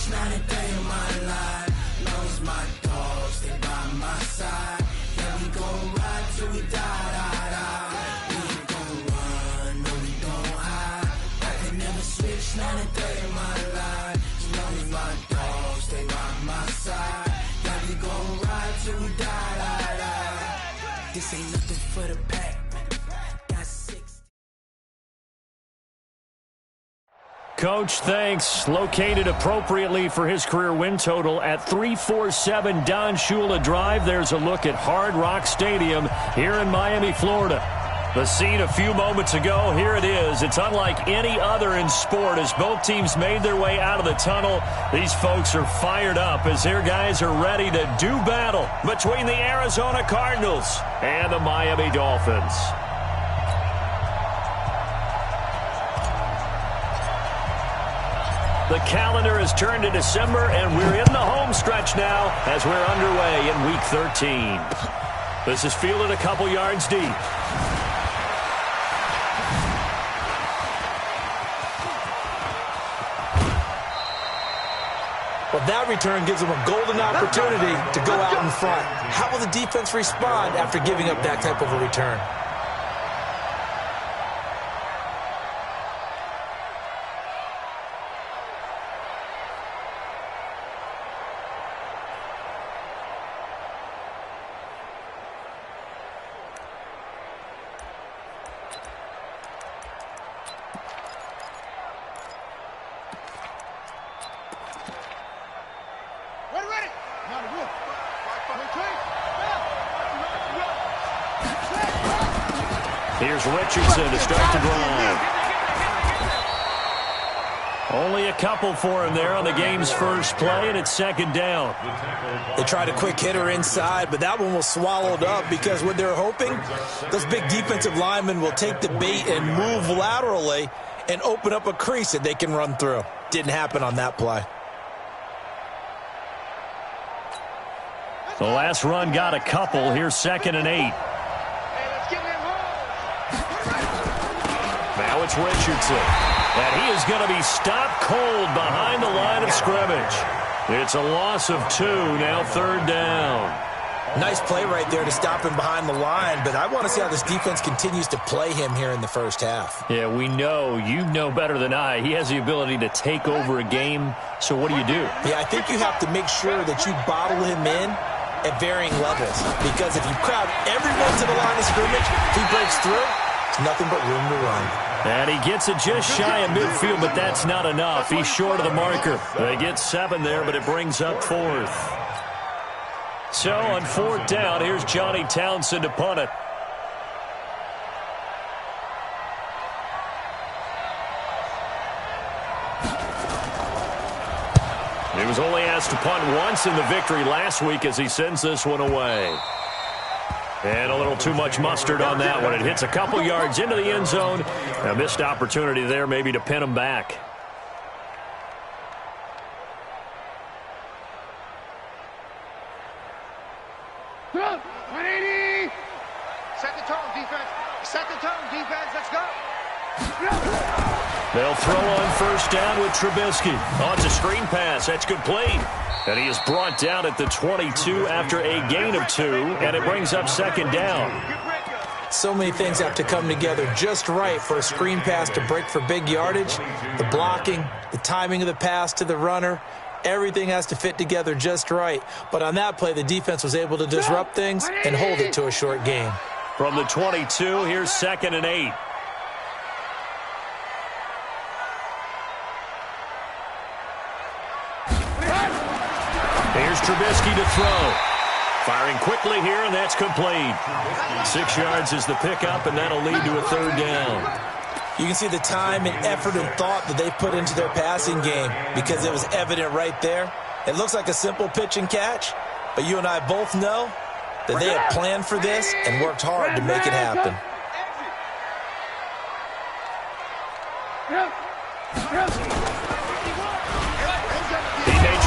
Not a day in my life. Long as my dogs, they by my side. Yeah, we gon' ride till we die. We ain't gon' run, no, we don't hide. I can never switch, not a day in my life. As long as my dogs, they by my side. Yeah, we gon' ride till we die. This ain't nothing for the pack. Coach, thanks. Located appropriately for his career win total at 347 Don Shula Drive. There's a look at Hard Rock Stadium here in Miami, Florida. The scene a few moments ago, here it is. It's unlike any other in sport as both teams made their way out of the tunnel. These folks are fired up as their guys are ready to do battle between the Arizona Cardinals and the Miami Dolphins. The calendar has turned to December, and we're in the home stretch now as we're underway in Week 13. This is fielded a couple yards deep. Well, that return gives them a golden opportunity to go out in front. How will the defense respond after giving up that type of a return? Here's Richardson to start the drive. Only a couple for him there on the game's first play, and it's second down. They tried a quick hitter inside, but that one was swallowed up because what they're hoping, those big defensive linemen will take the bait and move laterally and open up a crease that they can run through. Didn't happen on that play. The last run got a couple. Here's 2nd and 8. Now it's Richardson. And he is going to be stopped cold behind the line of scrimmage. It's a loss of 2, now 3rd down. Nice play right there to stop him behind the line, but I want to see how this defense continues to play him here in the first half. Yeah, we know. You know better than I. He has the ability to take over a game, so what do you do? Yeah, I think you have to make sure that you bottle him in at varying levels, because if you crowd everyone to the line of scrimmage, if he breaks through, it's nothing but room to run. And he gets it just shy of midfield, but that's not enough. He's short of the marker. They get 7 there, but it brings up 4th. So on 4th down, here's Johnny Townsend to punt it. He was only asked to punt once in the victory last week as he sends this one away. And a little too much mustard on that one. It hits a couple yards into the end zone. A missed opportunity there maybe to pin him back. Set the tone, defense. Set the tone, defense. Let's go. They'll throw on 1st down with Trubisky. Oh, it's a screen pass. That's complete. And he is brought down at the 22 after a gain of 2, and it brings up 2nd down. So many things have to come together just right for a screen pass to break for big yardage. The blocking, the timing of the pass to the runner, everything has to fit together just right. But on that play, the defense was able to disrupt things and hold it to a short gain. From the 22, here's 2nd and 8. Here's Trubisky to throw. Firing quickly here, and that's complete. 6 yards is the pickup, and that'll lead to a 3rd down. You can see the time and effort and thought that they put into their passing game because it was evident right there. It looks like a simple pitch and catch, but you and I both know that they had planned for this and worked hard to make it happen. He may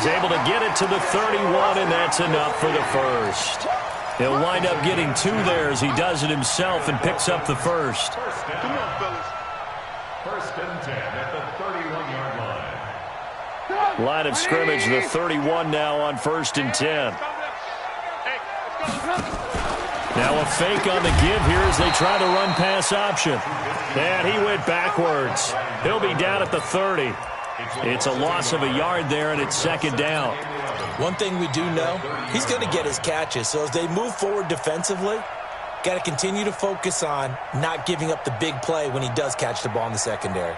He's able to get it to the 31, and that's enough for the first. He'll wind up getting 2 there as he does it himself and picks up the first. Come on, fellas. First and 10 at the 31-yard line. Line of scrimmage, the 31 now on 1st and 10. Now a fake on the give here as they try the run pass option. And he went backwards. He'll be down at the 30. It's a loss of a yard there, and it's 2nd down. One thing we do know, he's going to get his catches. So as they move forward defensively, got to continue to focus on not giving up the big play when he does catch the ball in the secondary.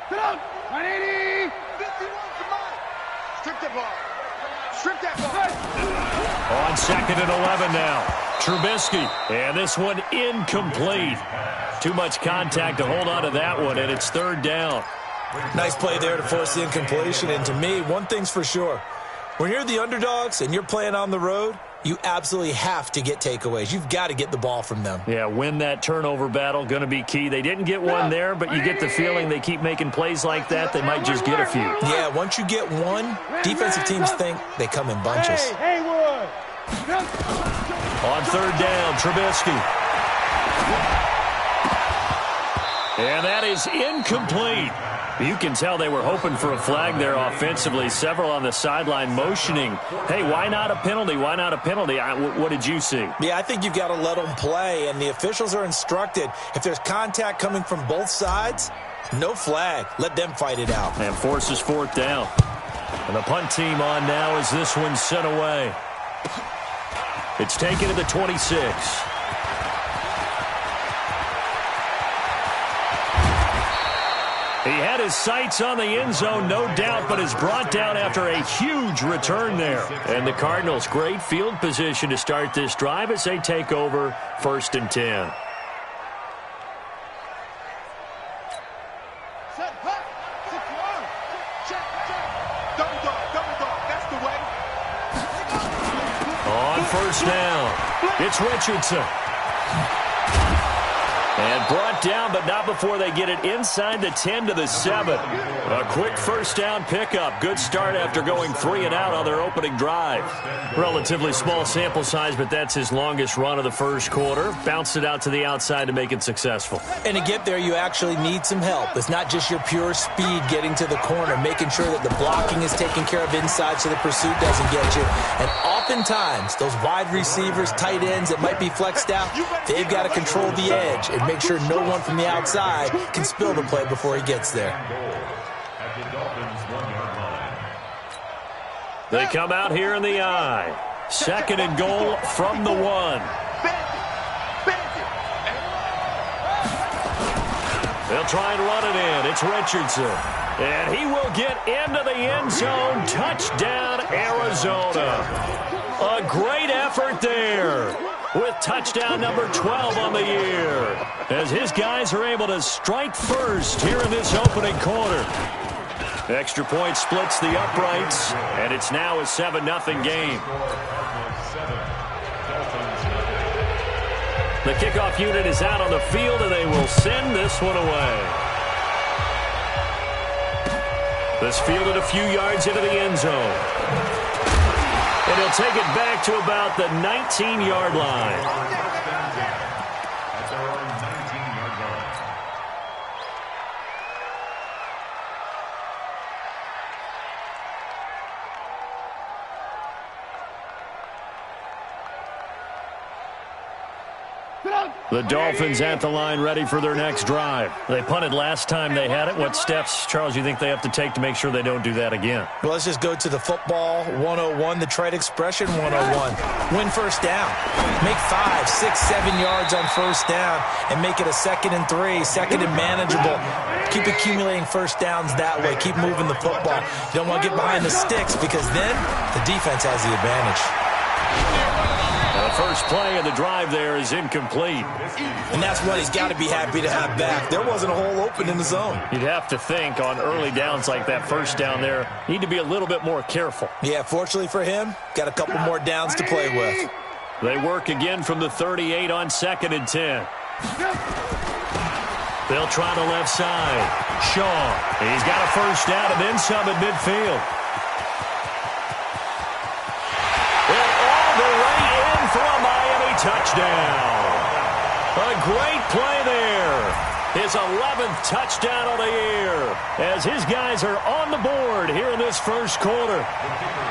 Sit down. 180. 51, come on. Strip the ball. Strip that ball. On 2nd and 11 now. Trubisky. And this one incomplete. Too much contact to hold on to that one, and it's 3rd down. Nice play there to force the incompletion. And to me, one thing's for sure. When you're the underdogs and you're playing on the road, you absolutely have to get takeaways. You've got to get the ball from them. Yeah, win that turnover battle, going to be key. They didn't get one there, but you get the feeling they keep making plays like that, they might just get a few. Yeah, once you get one, defensive teams think they come in bunches. On 3rd down, Trubisky. And that is incomplete. You can tell they were hoping for a flag there offensively. Several on the sideline motioning, hey, why not a penalty? Why not a penalty? What did you see? Yeah, I think you've got to let them play, and the officials are instructed, if there's contact coming from both sides, no flag. Let them fight it out. And forces 4th down. And the punt team on now as this one's sent away. It's taken to the 26. He had his sights on the end zone, no doubt, but is brought down after a huge return there. And the Cardinals, great field position to start this drive as they take over 1st and 10. Set, hut, secure. Check, check. Double dog, that's the way. On 1st down, it's Richardson. And brought down, but not before they get it inside the 10 to the 7. A quick 1st down pickup. Good start after going 3 and out on their opening drive. Relatively small sample size, but that's his longest run of the 1st quarter. Bounced it out to the outside to make it successful. And to get there, you actually need some help. It's not just your pure speed getting to the corner, making sure that the blocking is taken care of inside so the pursuit doesn't get you. And oftentimes, those wide receivers, tight ends that might be flexed out, they've got to control the edge and make sure no one from the outside can spill the play before he gets there. They come out here in the I. 2nd and goal from the 1. They'll try and run it in. It's Richardson. And he will get into the end zone. Touchdown, Arizona. A great effort there, with touchdown number 12 on the year, as his guys are able to strike first here in this opening quarter. Extra point splits the uprights, and it's now a 7-0 game. The kickoff unit is out on the field, and they will send this one away. This fielded a few yards into the end zone. And he'll take it back to about the 19-yard line. The Dolphins at the line, ready for their next drive. They punted last time they had it. What steps, Charles, you think they have to take to make sure they don't do that again? Well, let's just go to the football 101, the trade expression 101. Win 1st down. Make 5, 6, 7 yards on 1st down and make it a 2nd and 3, 2nd and manageable. Keep accumulating 1st downs that way. Keep moving the football. You don't want to get behind the sticks because then the defense has the advantage. The first play of the drive there is incomplete. And that's what he's got to be happy to have back. There wasn't a hole open in the zone. You'd have to think on early downs like that 1st down there, need to be a little bit more careful. Yeah, fortunately for him, got a couple more downs to play with. They work again from the 38 on 2nd and 10. They'll try the left side. Shaw. He's got a first down and then some at midfield. And all the way in for a Miami touchdown. A great play there. His 11th touchdown of the year as his guys are on the board here in this first quarter.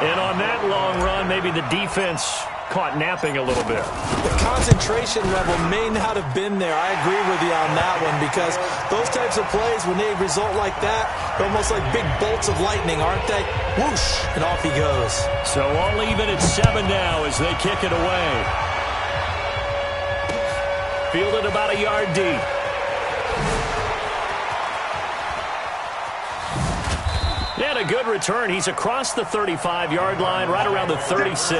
And on that long run, maybe the defense caught napping a little bit. The concentration level may not have been there. I agree with you on that one because those types of plays, when they result like that, they're almost like big bolts of lightning, aren't they? Whoosh, and off he goes. So all even at 7 now as they kick it away. Fielded about a yard deep. And a good return. He's across the 35-yard line, right around the 36.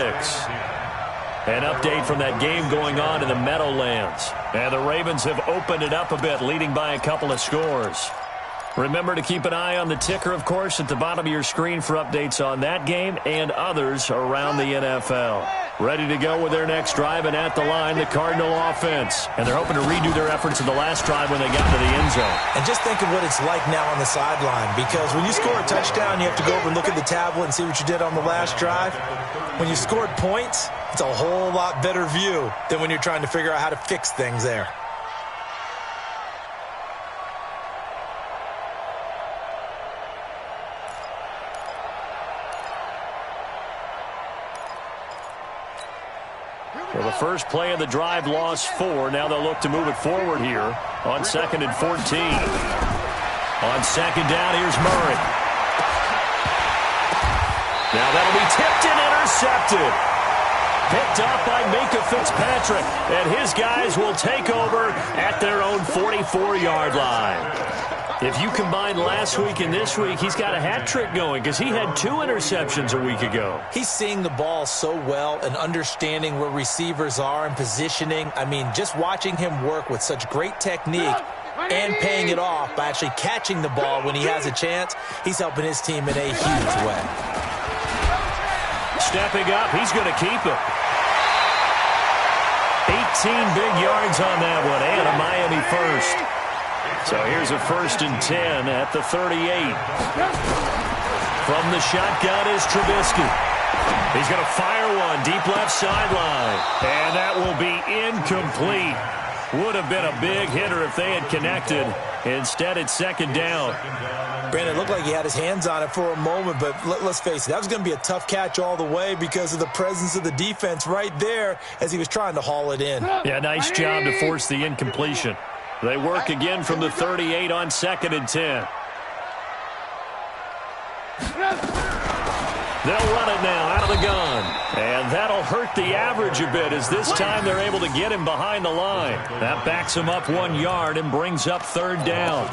An update from that game going on in the Meadowlands. And the Ravens have opened it up a bit, leading by a couple of scores. Remember to keep an eye on the ticker, of course, at the bottom of your screen for updates on that game and others around the NFL. Ready to go with their next drive, and at the line, the Cardinal offense. And they're hoping to redo their efforts in the last drive when they got to the end zone. And just think of what it's like now on the sideline, because when you score a touchdown, you have to go over and look at the tablet and see what you did on the last drive. When you scored points, it's a whole lot better view than when you're trying to figure out how to fix things there. Well, the first play of the drive lost 4. Now they'll look to move it forward here on 2nd and 14. On 2nd down, here's Murray. Now that'll be tipped and intercepted. Picked up by Minka Fitzpatrick. And his guys will take over at their own 44-yard line. If you combine last week and this week, he's got a hat trick going because he had 2 interceptions a week ago. He's seeing the ball so well and understanding where receivers are and positioning. I mean, just watching him work with such great technique and paying it off by actually catching the ball when he has a chance, he's helping his team in a huge way. Stepping up, he's going to keep it. 18 big yards on that one and a Miami first. So here's a 1st and 10 at the 38. From the shotgun is Trubisky. He's going to fire one deep left sideline. And that will be incomplete. Would have been a big hitter if they had connected. Instead, it's 2nd down. Brandon, it looked like he had his hands on it for a moment, but let's face it, that was going to be a tough catch all the way because of the presence of the defense right there as he was trying to haul it in. Yeah, nice job to force the incompletion. They work again from the 38 on 2nd and 10. They'll run it now out of the gun. And that'll hurt the average a bit as this time they're able to get him behind the line. That backs him up 1 yard and brings up 3rd down.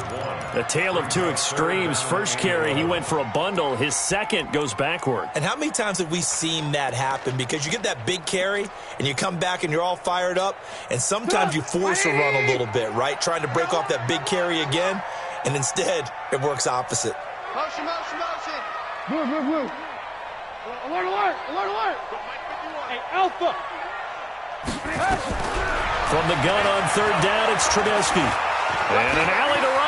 A tale of 2 extremes. First carry, he went for a bundle. His second goes backward. And how many times have we seen that happen? Because you get that big carry, and you come back and you're all fired up, and sometimes you force a run a little bit, right? Trying to break off that big carry again, and instead it works opposite. Motion, motion, motion. Move, move, move. Alert, alert, alert, alert. Hey, Alpha. From the gun on 3rd down, it's Trubisky. And an alley to run.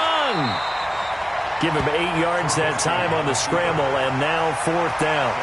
Give him 8 yards that time on the scramble, and now 4th down.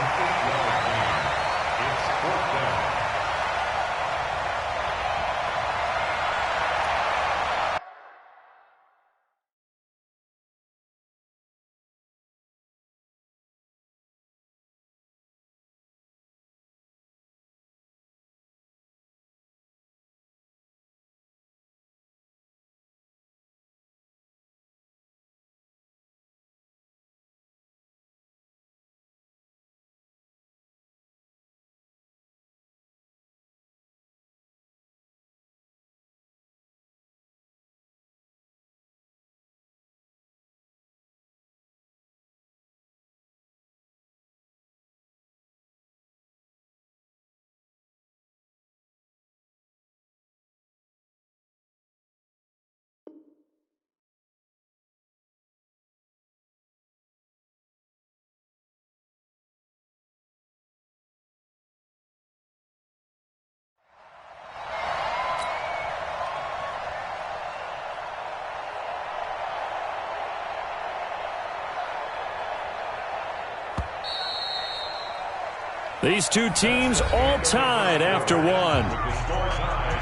These two teams all tied after one. Score tied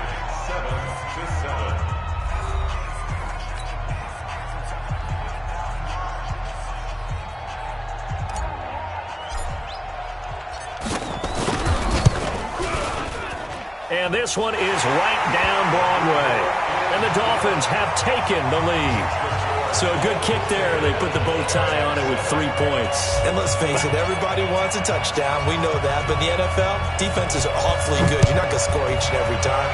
7-7. And this one is right down Broadway. And the Dolphins have taken the lead. So a good kick there. They put the bow tie on it with 3 points. And let's face it, everybody wants a touchdown. We know that. But in the NFL, defenses are awfully good. You're not going to score each and every time.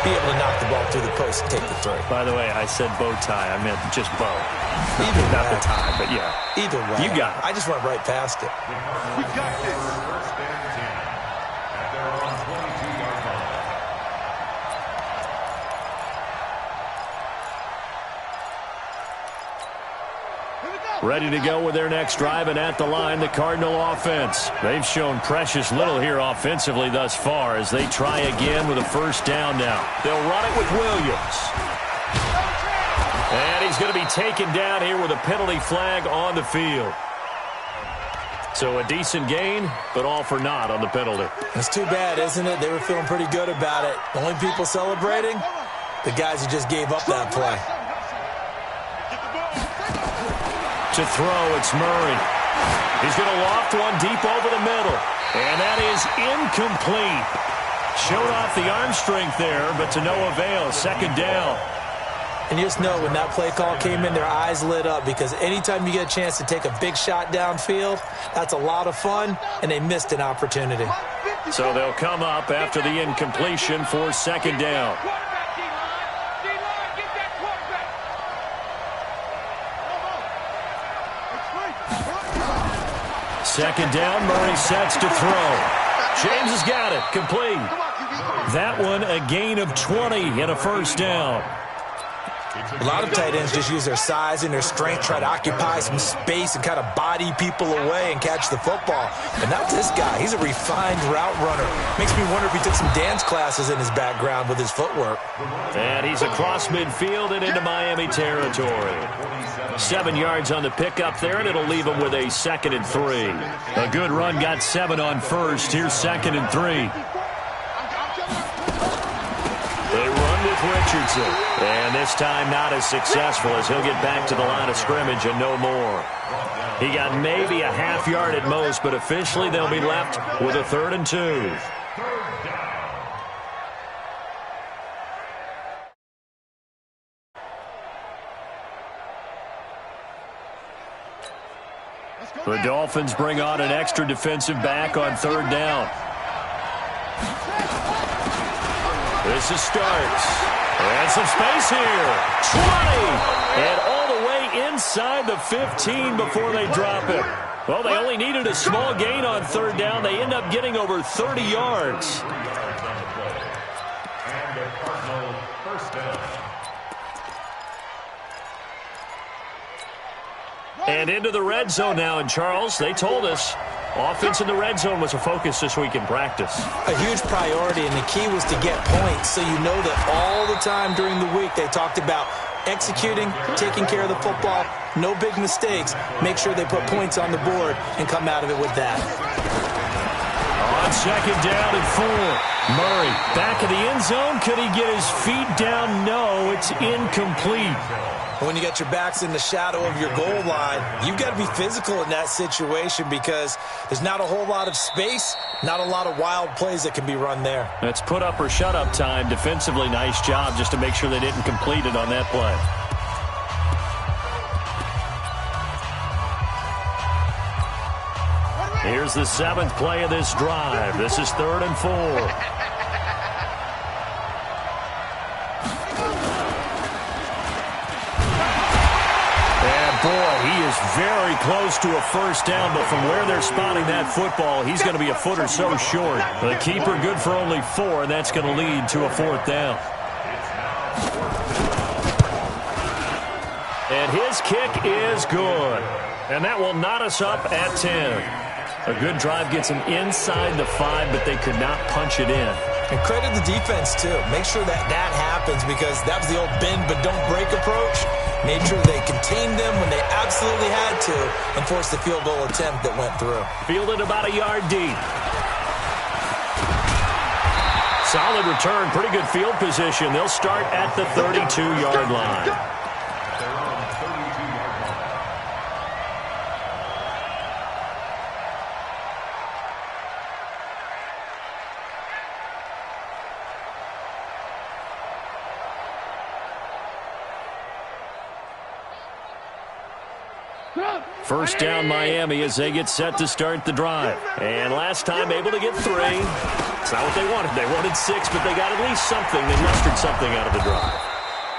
Be able to knock the ball through the post and take the three. By the way, I said bow tie. I meant just bow. Either Not way. the tie, but yeah. Either way. You got it. I just went right past it. We got this. First and 10 at their own 22-yard line. Ready to go with their next drive, and at the line, the Cardinal offense. They've shown precious little here offensively thus far as they try again with a first down now. They'll run it with Williams. And he's going to be taken down here with a penalty flag on the field. So a decent gain, but all for naught on the penalty. It's too bad, isn't it? They were feeling pretty good about it. The only people celebrating? The guys who just gave up that play. To throw, it's Murray. He's going to loft one deep over the middle. And that is incomplete. Showed off the arm strength there, but to no avail. Second down. And you just know when that play call came in, their eyes lit up because anytime you get a chance to take a big shot downfield, that's a lot of fun, and they missed an opportunity. So they'll come up after the incompletion for second down. Second down, Murray sets to throw. James has got it, complete. That one a gain of 20 and a first down. A lot of tight ends just use their size and their strength, try to occupy some space and kind of body people away and catch the football. But not this guy. He's a refined route runner. Makes me wonder if he took some dance classes in his background with his footwork. And he's across midfield and into Miami territory. 7 yards on the pickup there, and it'll leave him with a 2nd and 3. A good run got 7 on first. Here's 2nd and 3. They run with Richardson. And this time not as successful as he'll get back to the line of scrimmage and no more. He got maybe a half yard at most, but officially they'll be left with a 3rd and 2. The Dolphins bring on an extra defensive back on 3rd down. This is starts. And some space here. 20. And all the way inside the 15 before they drop it. Well, they only needed a small gain on 3rd down. They end up getting over 30 yards. And the Cardinal first down. And into the red zone now. And, Charles, they told us offense in the red zone was a focus this week in practice. A huge priority, and the key was to get points. So you know that all the time during the week they talked about executing, taking care of the football, no big mistakes. Make sure they put points on the board and come out of it with that. On 2nd down and 4. Murray back in the end zone. Could he get his feet down? No, it's incomplete. When you got your backs in the shadow of your goal line, you've got to be physical in that situation because there's not a whole lot of space, not a lot of wild plays that can be run there. It's put up or shut up time. Defensively, nice job just to make sure they didn't complete it on that play. Here's the 7th play of this drive. This is 3rd and 4. Boy, he is very close to a first down, but from where they're spotting that football, he's going to be a foot or so short. The keeper good for only 4, and that's going to lead to a 4th down. And his kick is good. And that will knot us up at 10. A good drive gets them inside the 5, but they could not punch it in. And credit the defense, too. Make sure that happens because that was the old bend but don't break approach. Made sure they contained them when they absolutely had to and forced the field goal attempt that went through. Fielded about a yard deep. Solid return, pretty good field position. They'll start at the 32-yard line. They're on 32-yard line. First down Miami as they get set to start the drive. And last time able to get 3. It's not what they wanted. They wanted 6, but they got at least something. They mustered something out of the drive.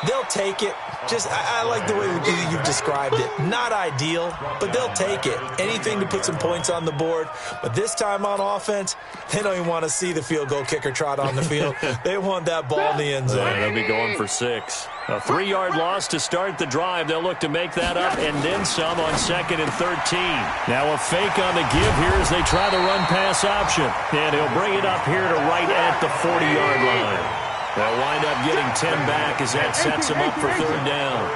They'll take it. I like the way you've described it. Not ideal, but they'll take it. Anything to put some points on the board. But this time on offense, they don't even want to see the field goal kicker trot on the field. They want that ball in the end zone. Yeah, they'll be going for 6. A 3-yard loss to start the drive. They'll look to make that up and then some on 2nd and 13. Now a fake on the give here as they try the run-pass option. And he'll bring it up here to right at the 40-yard line. They'll wind up getting 10 back as that sets them up for 3rd down.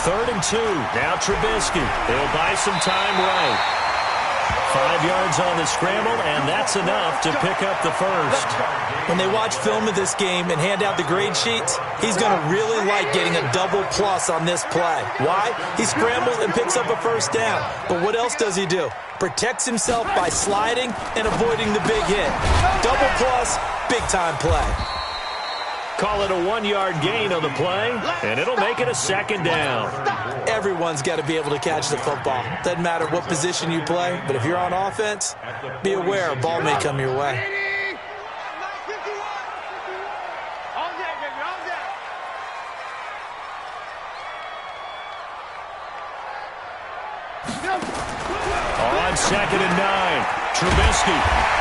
3rd and 2. Now Trubisky. He'll buy some time right. 5 yards on the scramble, and that's enough to pick up the first. When they watch film of this game and hand out the grade sheets, he's going to really like getting a double plus on this play. Why? He scrambles and picks up a first down. But what else does he do? Protects himself by sliding and avoiding the big hit. Double plus, big-time play. Call it a 1-yard gain on the play, and it'll make it a 2nd down. Everyone's got to be able to catch the football. Doesn't matter what position you play, but if you're on offense, be aware a ball may come your way. On 2nd and 9, Trubisky.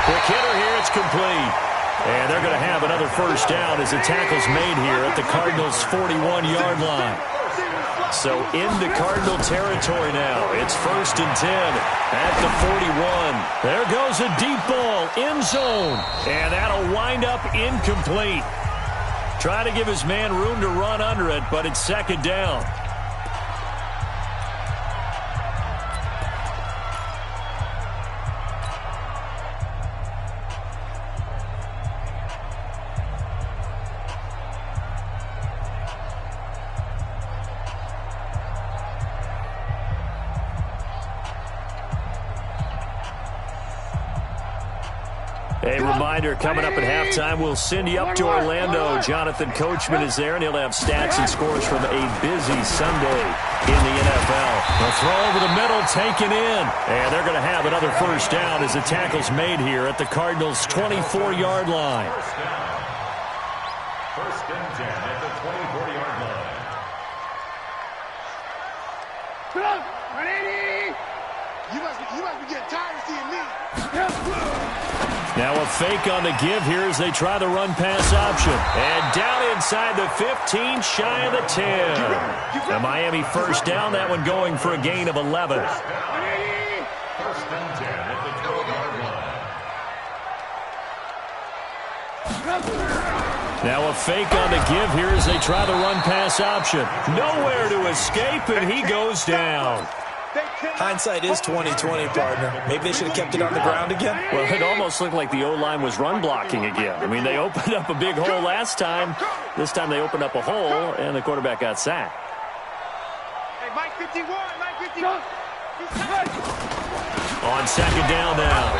Quick hitter here, it's complete. And they're going to have another first down as the tackle's made here at the Cardinals' 41-yard line. So into Cardinal territory now. It's 1st and 10 at the 41. There goes a deep ball, end zone. And that'll wind up incomplete. Trying to give his man room to run under it, but it's 2nd down. A reminder, coming up at halftime, we'll send you up to Orlando. Jonathan Coachman is there, and he'll have stats and scores from a busy Sunday in the NFL. The throw over the middle, taken in. And they're going to have another first down as the tackle's made here at the Cardinals' 24-yard line. First and 10 at the 24-yard line. Put up, 180. You must be getting tired of seeing me. Now a fake on the give here as they try the run-pass option. And down inside the 15, shy of the 10. The Miami first down, that one going for a gain of 11. First and 10 at the 12-yard line. Now a fake on the give here as they try the run-pass option. Nowhere to escape, and he goes down. Hindsight is 20/20, partner. Maybe they should have kept it on the ground again. Well, it almost looked like the O-line was run blocking again. I mean, they opened up a big hole last time. This time they opened up a hole, and the quarterback got sacked. Hey, Mike 51, Mike 51. On 2nd down now,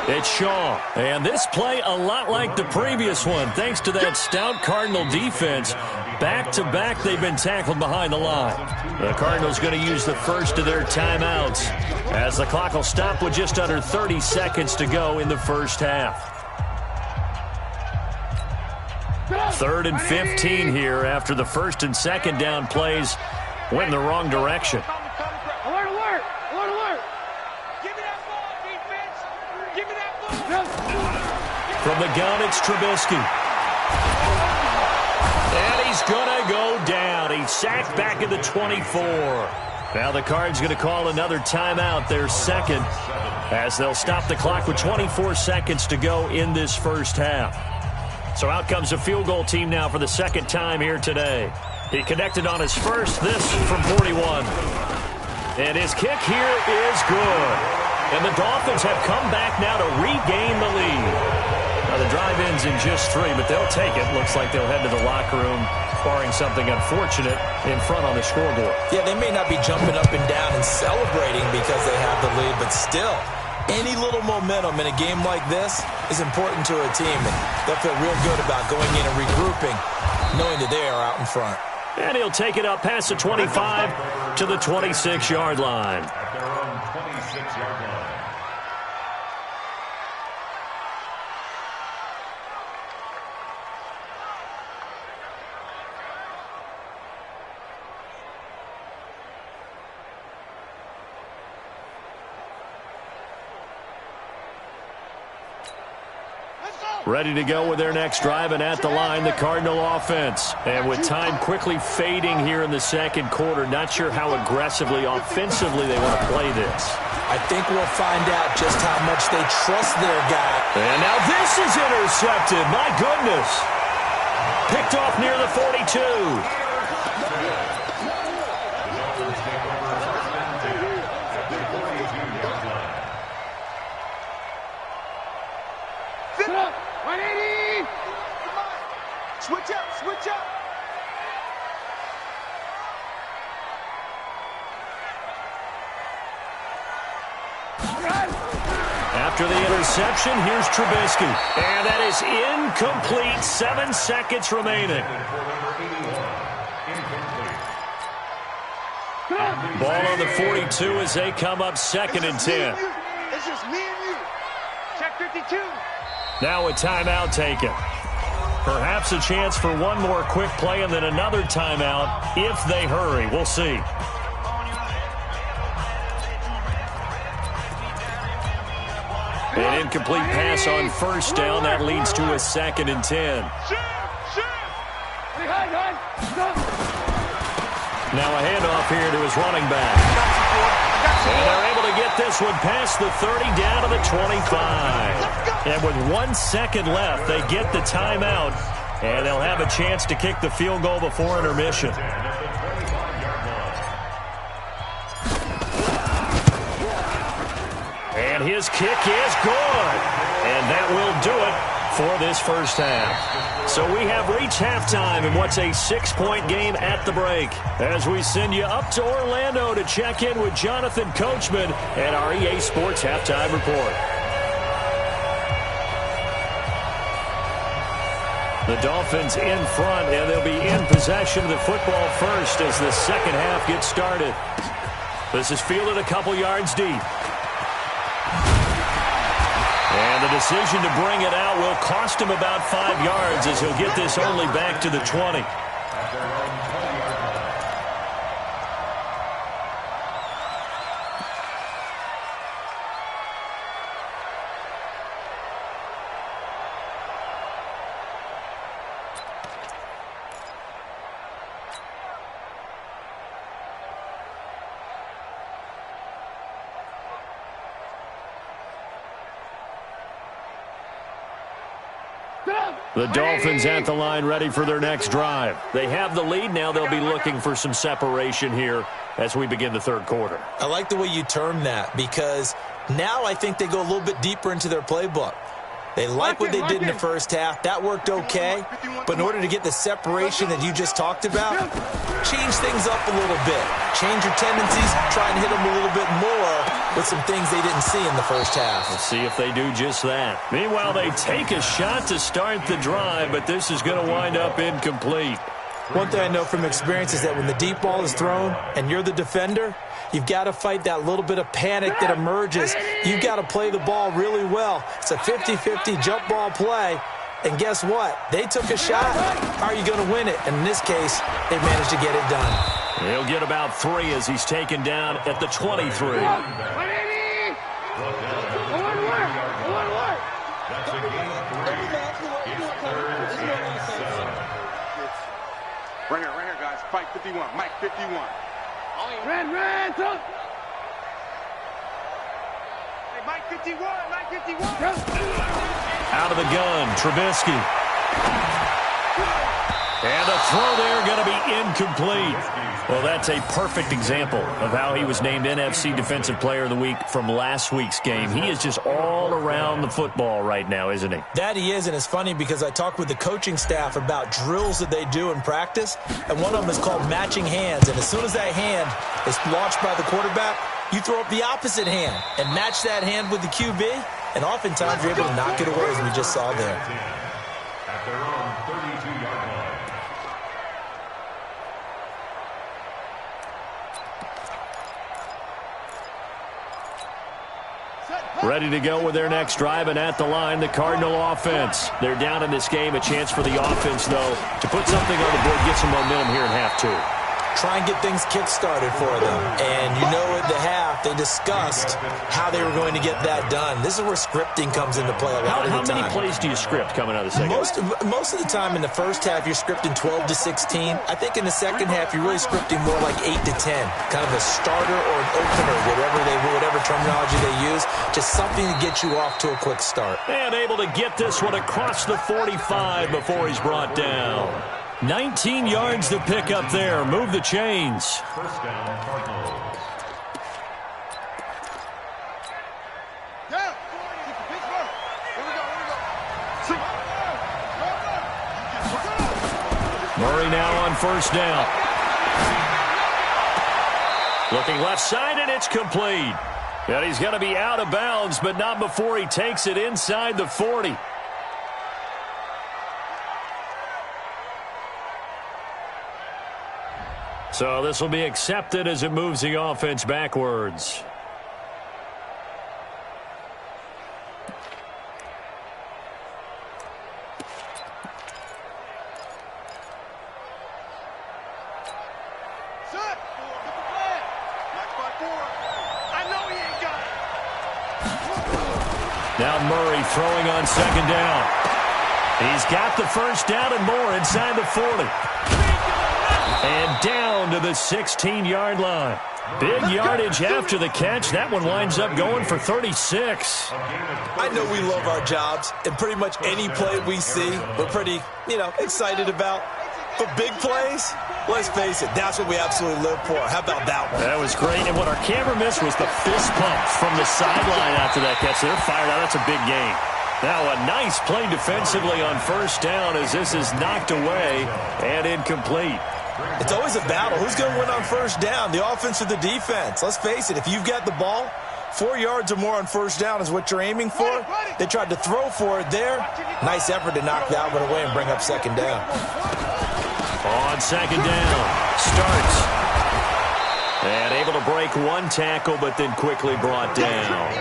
it's Shaw. And this play a lot like the previous one, thanks to that stout Cardinal defense. Back-to-back, they've been tackled behind the line. The Cardinals going to use the first of their timeouts as the clock will stop with just under 30 seconds to go in the first half. 3rd and 15 here after the 1st and 2nd down plays went in the wrong direction. Alert, alert, alert, alert. Give me that ball, defense. Give me that ball. From the gun, it's Trubisky. And he's going to go down. He's sacked back at the 24. Now the Cards going to call another timeout, their second, as they'll stop the clock with 24 seconds to go in this first half. So out comes the field goal team now for the second time here today. He connected on his first, this from 41. And his kick here is good. And the Dolphins have come back now to regain the lead. Now, the drive ends in just 3, but they'll take it. Looks like they'll head to the locker room, barring something unfortunate in front on the scoreboard. Yeah, they may not be jumping up and down and celebrating because they have the lead, but still, any little momentum in a game like this is important to a team, and they'll feel real good about going in and regrouping, knowing that they are out in front. And he'll take it up past the 25 to the 26-yard line. At their own 26-yard line. Ready to go with their next drive, and at the line, the Cardinal offense. And with time quickly fading here in the second quarter, not sure how aggressively, offensively they want to play this. I think we'll find out just how much they trust their guy. And now this is intercepted. My goodness. Picked off near the 42. Switch up, switch up. After the interception, here's Trubisky. And that is incomplete. 7 seconds remaining. Ball on the 42 as they come up 2nd and 10. It's just me and you. Check 52. Now a timeout taken. Perhaps a chance for one more quick play and then another timeout if they hurry. We'll see. An incomplete pass on first down. That leads to a 2nd and 10. Now a handoff here to his running back. And they're able to get this one past the 30 down to the 25. And with 1 second left, they get the timeout, and they'll have a chance to kick the field goal before intermission. And his kick is good. And that will do it for this first half. So we have reached halftime in what's a 6-point game at the break, as we send you up to Orlando to check in with Jonathan Coachman and our EA Sports Halftime Report. The Dolphins in front, and they'll be in possession of the football first as the second half gets started. This is fielded a couple yards deep. And the decision to bring it out will cost him about 5 yards as he'll get this only back to the 20. The Dolphins at the line ready for their next drive. They have the lead. Now they'll be looking for some separation here as we begin the third quarter. I like the way you term that, because now I think they go a little bit deeper into their playbook. They like what they did in the first half. That worked okay. But in order to get the separation that you just talked about, change things up a little bit. Change your tendencies. Try and hit them a little bit more with some things they didn't see in the first half. We'll see if they do just that. Meanwhile, they take a shot to start the drive, but this is going to wind up incomplete. One thing I know from experience is that when the deep ball is thrown and you're the defender, you've got to fight that little bit of panic that emerges. You've got to play the ball really well. It's a 50-50 jump ball play. And guess what? They took a shot. How are you going to win it? And in this case, they managed to get it done. He'll get about 3 as he's taken down at the 23. Right here, guys. Fight 51. Mike 51. Red, up. Hey, Mike 51, Mike 51. Out of the gun, Trubisky. And the throw there going to be incomplete. Well, that's a perfect example of how he was named NFC Defensive Player of the Week from last week's game. He is just all around the football right now, isn't he? That he is, and it's funny because I talked with the coaching staff about drills that they do in practice, and one of them is called matching hands. And as soon as that hand is launched by the quarterback, you throw up the opposite hand and match that hand with the QB, and oftentimes you're able to knock it away, as we just saw there. At their own 32-yard line. Ready to go with their next drive, and at the line, the Cardinal offense. They're down in this game. A chance for the offense, though, to put something on the board, get some momentum here in half two. Try and get things kick-started for them. And you know at the half, they discussed how they were going to get that done. This is where scripting comes into play a lot of the time. How many plays do you script coming out of the second half? Most of the time in the first half, you're scripting 12 to 16. I think in the second half, you're really scripting more like 8 to 10. Kind of a starter or an opener, whatever terminology they use. Just something to get you off to a quick start. And able to get this one across the 45 before he's brought down. 19 yards to pick up there. Move the chains. First down, Cardinals. Down. Pittsburgh. Here we go. Murray now on first down. Looking left side, and it's complete. And he's going to be out of bounds, but not before he takes it inside the 40. So this will be accepted as it moves the offense backwards. Set. Watch by 4. I know he ain't got it. Now Murray throwing on second down. He's got the first down and more inside the 40. And down to the 16-yard line. Big yardage after the catch. That one winds up going for 36. I know we love our jobs, and pretty much any play we see, we're pretty, excited about. But big plays, let's face it, that's what we absolutely live for. How about that one? That was great. And what our camera missed was the fist pump from the sideline after that catch. They're fired out. That's a big game. Now a nice play defensively on first down as this is knocked away and incomplete. It's always a battle. Who's going to win on first down, the offense or the defense? Let's face it, if you've got the ball, 4 yards or more on first down is what you're aiming for. They tried to throw for it there. Nice effort to knock that one away and bring up second down. On second down, starts. And able to break one tackle, but then quickly brought down.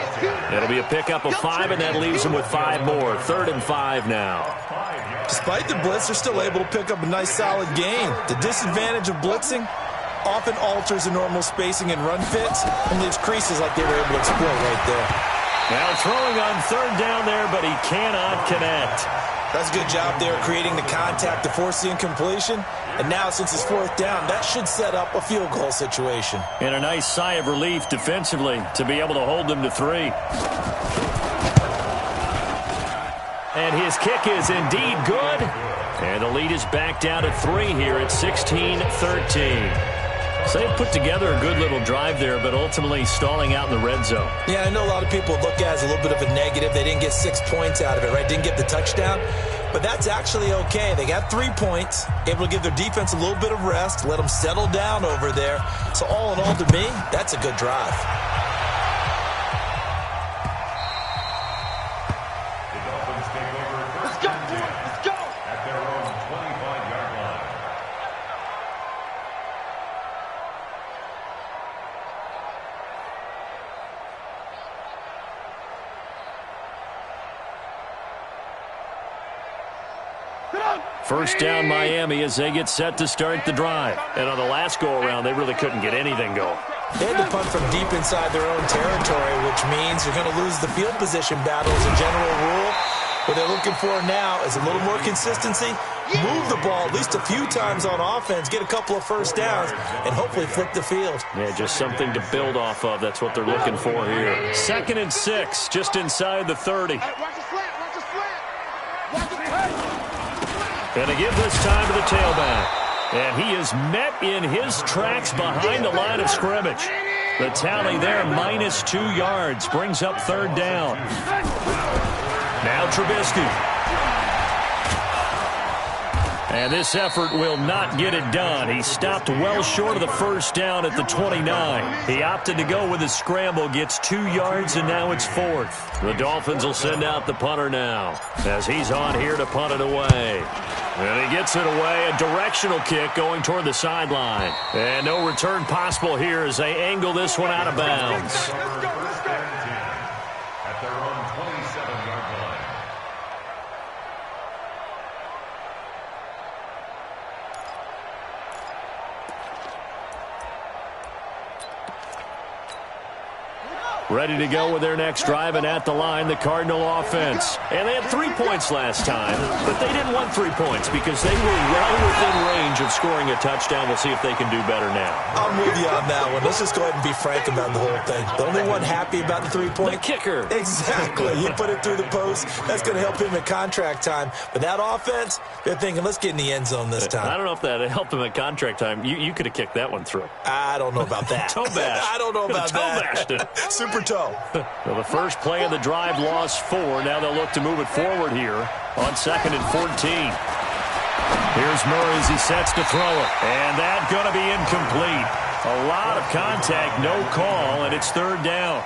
It'll be a pickup of 5, and that leaves them with 5 more. 3rd and 5 now. Despite the blitz, they're still able to pick up a nice, solid gain. The disadvantage of blitzing often alters the normal spacing and run fits and leaves creases like they were able to exploit right there. Now throwing on 3rd down there, but he cannot connect. That's a good job there creating the contact to force the incompletion. And now, since it's 4th down, that should set up a field goal situation. And a nice sigh of relief defensively to be able to hold them to 3. And his kick is indeed good. And the lead is back down to 3 here at 16-13. So they've put together a good little drive there, but ultimately stalling out in the red zone. Yeah, I know a lot of people look at it as a little bit of a negative. They didn't get 6 points out of it, right? Didn't get the touchdown. But that's actually okay. They got 3 points, able to give their defense a little bit of rest, let them settle down over there. So all in all, to me, that's a good drive. The Dolphins take over first and 10 at their own 25-yard line. First down Miami as they get set to start the drive. And on the last go-around, they really couldn't get anything going. They had to punt from deep inside their own territory, which means you're going to lose the field position battle as a general rule. What they're looking for now is a little more consistency, move the ball at least a few times on offense, get a couple of first downs, and hopefully flip the field. Yeah, just something to build off of. That's what they're looking for here. 2nd and 6, just inside the 30. Watch the slant. Watch the slant. Watch the slant. And they give this time to the tailback. And he is met in his tracks behind the line of scrimmage. The tally there, -2 yards, brings up third down. Now Trubisky. And this effort will not get it done. He stopped well short of the first down at the 29. He opted to go with his scramble, gets 2 yards, and now it's fourth. The Dolphins will send out the punter now as he's on here to punt it away. And he gets it away, a directional kick going toward the sideline. And no return possible here as they angle this one out of bounds. At their own 27-yard line. Ready to go with their next drive, and at the line, the Cardinal offense. And they had 3 points last time, but they didn't want 3 points because they were well within range of scoring a touchdown. We'll see if they can do better now. I'm with you on that one. Let's just go ahead and be frank about the whole thing. The only one happy about the 3-point? The kicker. Exactly. He put it through the post. That's going to help him at contract time. But that offense, they're thinking, let's get in the end zone this time. I don't know if that helped him at contract time. You could have kicked that one through. I don't know about that. Toe bash. I don't know about that. Toe bashed it. Super toe. Well, the first play of the drive lost 4. Now they'll look to move it forward here on 2nd and 14. Here's Murray as he sets to throw it. And that's going to be incomplete. A lot of contact, no call, and it's third down.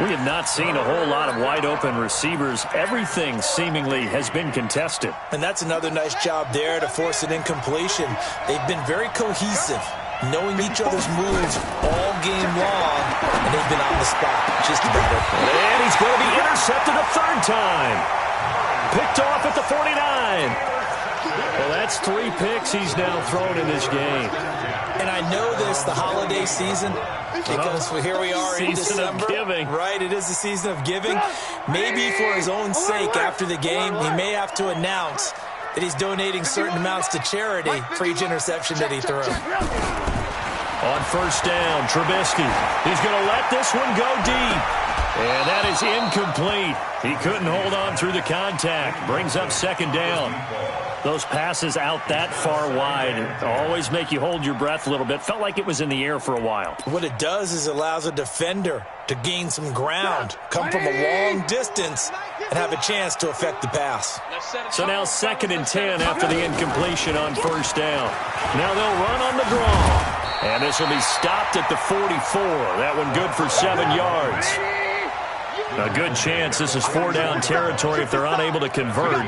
We have not seen a whole lot of wide-open receivers. Everything seemingly has been contested. And that's another nice job there to force an incompletion. They've been very cohesive, knowing each other's moves all game long, and they've been on the spot just about it. And he's going to be intercepted a third time. Picked off at the 49. Well, that's 3 picks he's now thrown in this game. And I know this, the holiday season, because here we are in December. Of giving. Right, it is the season of giving. Maybe for his own sake after the game, he may have to announce that he's donating certain amounts to charity for each interception that he threw. On first down, Trubisky. He's going to let this one go deep. And that is incomplete. He couldn't hold on through the contact. Brings up second down. Those passes out that far wide always make you hold your breath a little bit. Felt like it was in the air for a while. What it does is it allows a defender to gain some ground, come from a long distance, and have a chance to affect the pass. So now 2nd and 10 after the incompletion on first down. Now they'll run on the draw. And this will be stopped at the 44. That one good for 7 yards. A good chance this is 4-down territory if they're unable to convert.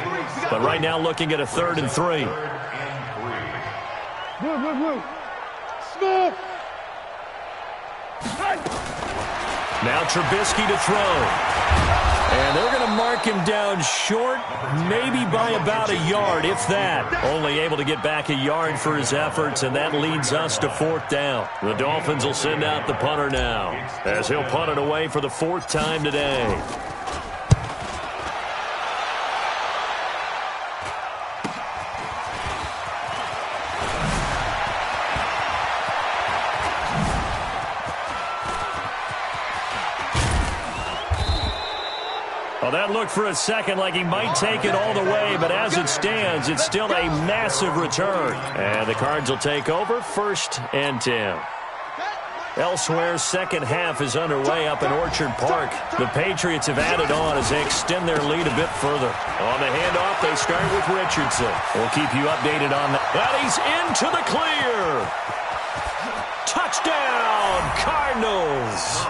But right now looking at a 3rd and 3. Smith. Now Trubisky to throw. And they're going to mark him down short, maybe by about a yard, if that. Only able to get back a yard for his efforts, and that leads us to 4th down. The Dolphins will send out the punter now, as he'll punt it away for the 4th time today. Well, that looked for a second like he might take it all the way, but as it stands, it's still a massive return. And the Cards will take over 1st and 10. Elsewhere, second half is underway up in Orchard Park. The Patriots have added on as they extend their lead a bit further. On the handoff, they start with Richardson. We'll keep you updated on that. And he's into the clear. Touchdown, Cardinals.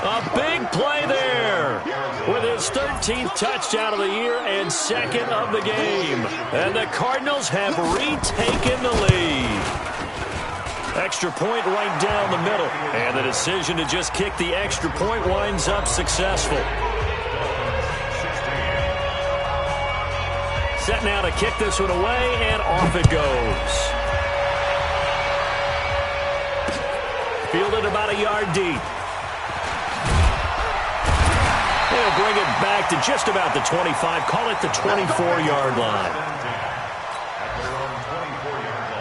A big play there with his 13th touchdown of the year and 2nd of the game. And the Cardinals have retaken the lead. Extra point right down the middle. And the decision to just kick the extra point winds up successful. Set now to kick this one away, and off it goes. Fielded about a yard deep. They'll bring it back to just about the 25. Call it the 24-yard line. At their own 24-yard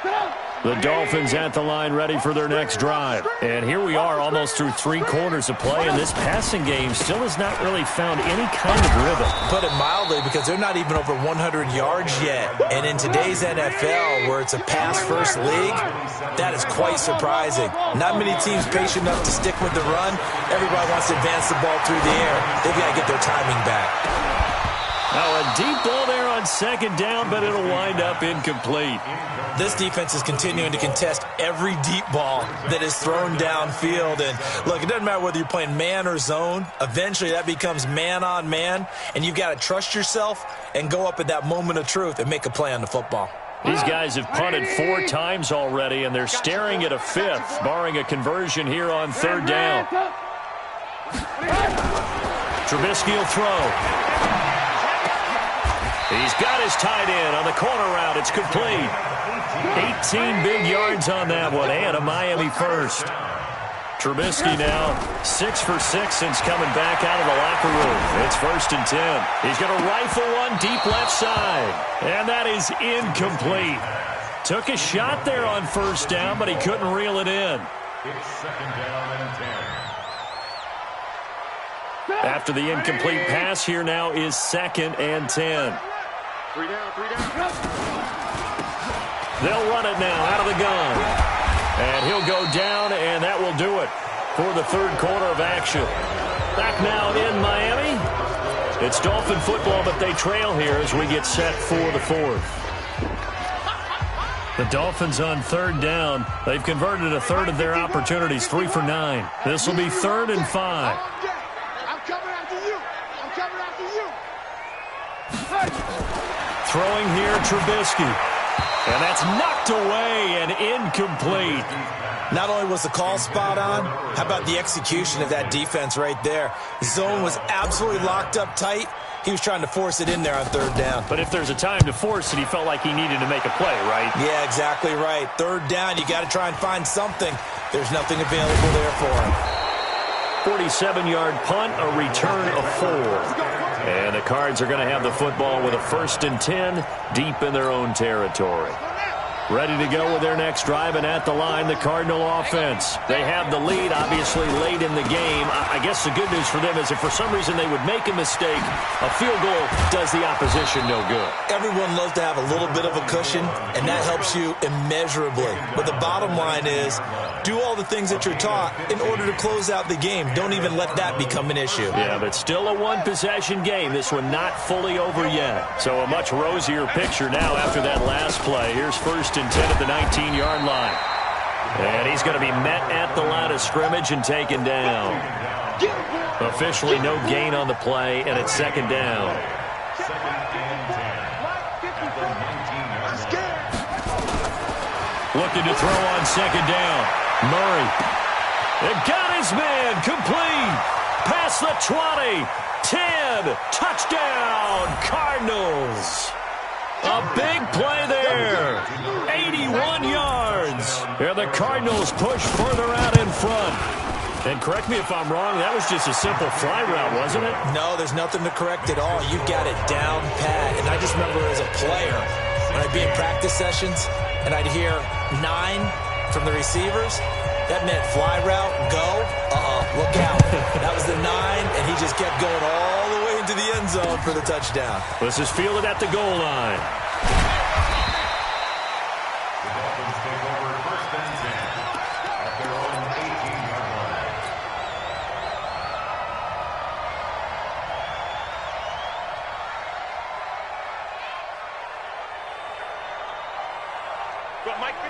line. The Dolphins at the line ready for their next drive. And here we are almost through 3 quarters of play, and this passing game still has not really found any kind of rhythm. Put it mildly, because they're not even over 100 yards yet. And in today's NFL, where it's a pass-first league, that is quite surprising. Not many teams patient enough to stick with the run. Everybody wants to advance the ball through the air. They've got to get their timing back. Now a deep ball there on second down, but it'll wind up incomplete. This defense is continuing to contest every deep ball that is thrown downfield. And look, it doesn't matter whether you're playing man or zone. Eventually that becomes man on man, and you've got to trust yourself and go up at that moment of truth and make a play on the football. These guys have punted 4 times already, and they're staring at a 5th, barring a conversion here on 3rd down. Trubisky will throw. He's got his tight end on the corner route. It's complete. 18 big yards on that one, and a Miami first. Trubisky now 6 for 6 since coming back out of the locker room. It's 1st and 10. He's going to rifle one deep left side, and that is incomplete. Took a shot there on 1st down, but he couldn't reel it in. It's 2nd down and 10. After the incomplete pass, here now is 2nd and 10. 3 down, 3 down. They'll run it now out of the gun. And he'll go down, and that will do it for the 3rd quarter of action. Back now in Miami. It's Dolphin football, but they trail here as we get set for the 4th. The Dolphins on 3rd down. They've converted a 1/3 of their opportunities, 3 for 9. This will be 3rd and 5. I'm coming after you. I'm coming after you. Throwing here, Trubisky. And that's knocked away and incomplete. Not only was the call spot on, how about the execution of that defense right there? The zone was absolutely locked up tight. He was trying to force it in there on 3rd down. But if there's a time to force it, he felt like he needed to make a play, right? Yeah, exactly right. 3rd down, you got to try and find something. There's nothing available there for him. 47-yard punt, a return of 4. And the Cards are going to have the football with a 1st and 10 deep in their own territory. Ready to go with their next drive, and at the line, the Cardinal offense. They have the lead, obviously, late in the game. I guess the good news for them is if for some reason they would make a mistake, a field goal does the opposition no good. Everyone loves to have a little bit of a cushion, and that helps you immeasurably. But the bottom line is, do all the things that you're taught in order to close out the game. Don't even let that become an issue. Yeah, but still a 1-possession game. This one not fully over yet. So a much rosier picture now after that last play. Here's 1st and 10 at the 19-yard line. And he's going to be met at the line of scrimmage and taken down. Officially no gain on the play, and it's 2nd down. 2nd and 10. At the 19-yard line. Looking to throw on 2nd down. Murray. It got his man complete. Past the 20. 10. Touchdown, Cardinals. A big play there. 81 yards. And the Cardinals push further out in front. And correct me if I'm wrong, that was just a simple fly route, wasn't it? No, there's nothing to correct at all. You've got it down pat. And I just remember as a player, when I'd be in practice sessions, and I'd hear 9 from the receivers, that meant fly route, go, look out. That was the 9, and he just kept going all the way into the end zone for the touchdown. This is fielded at the goal line. The Dolphins take over 1st and 10 at their own 18-yard line.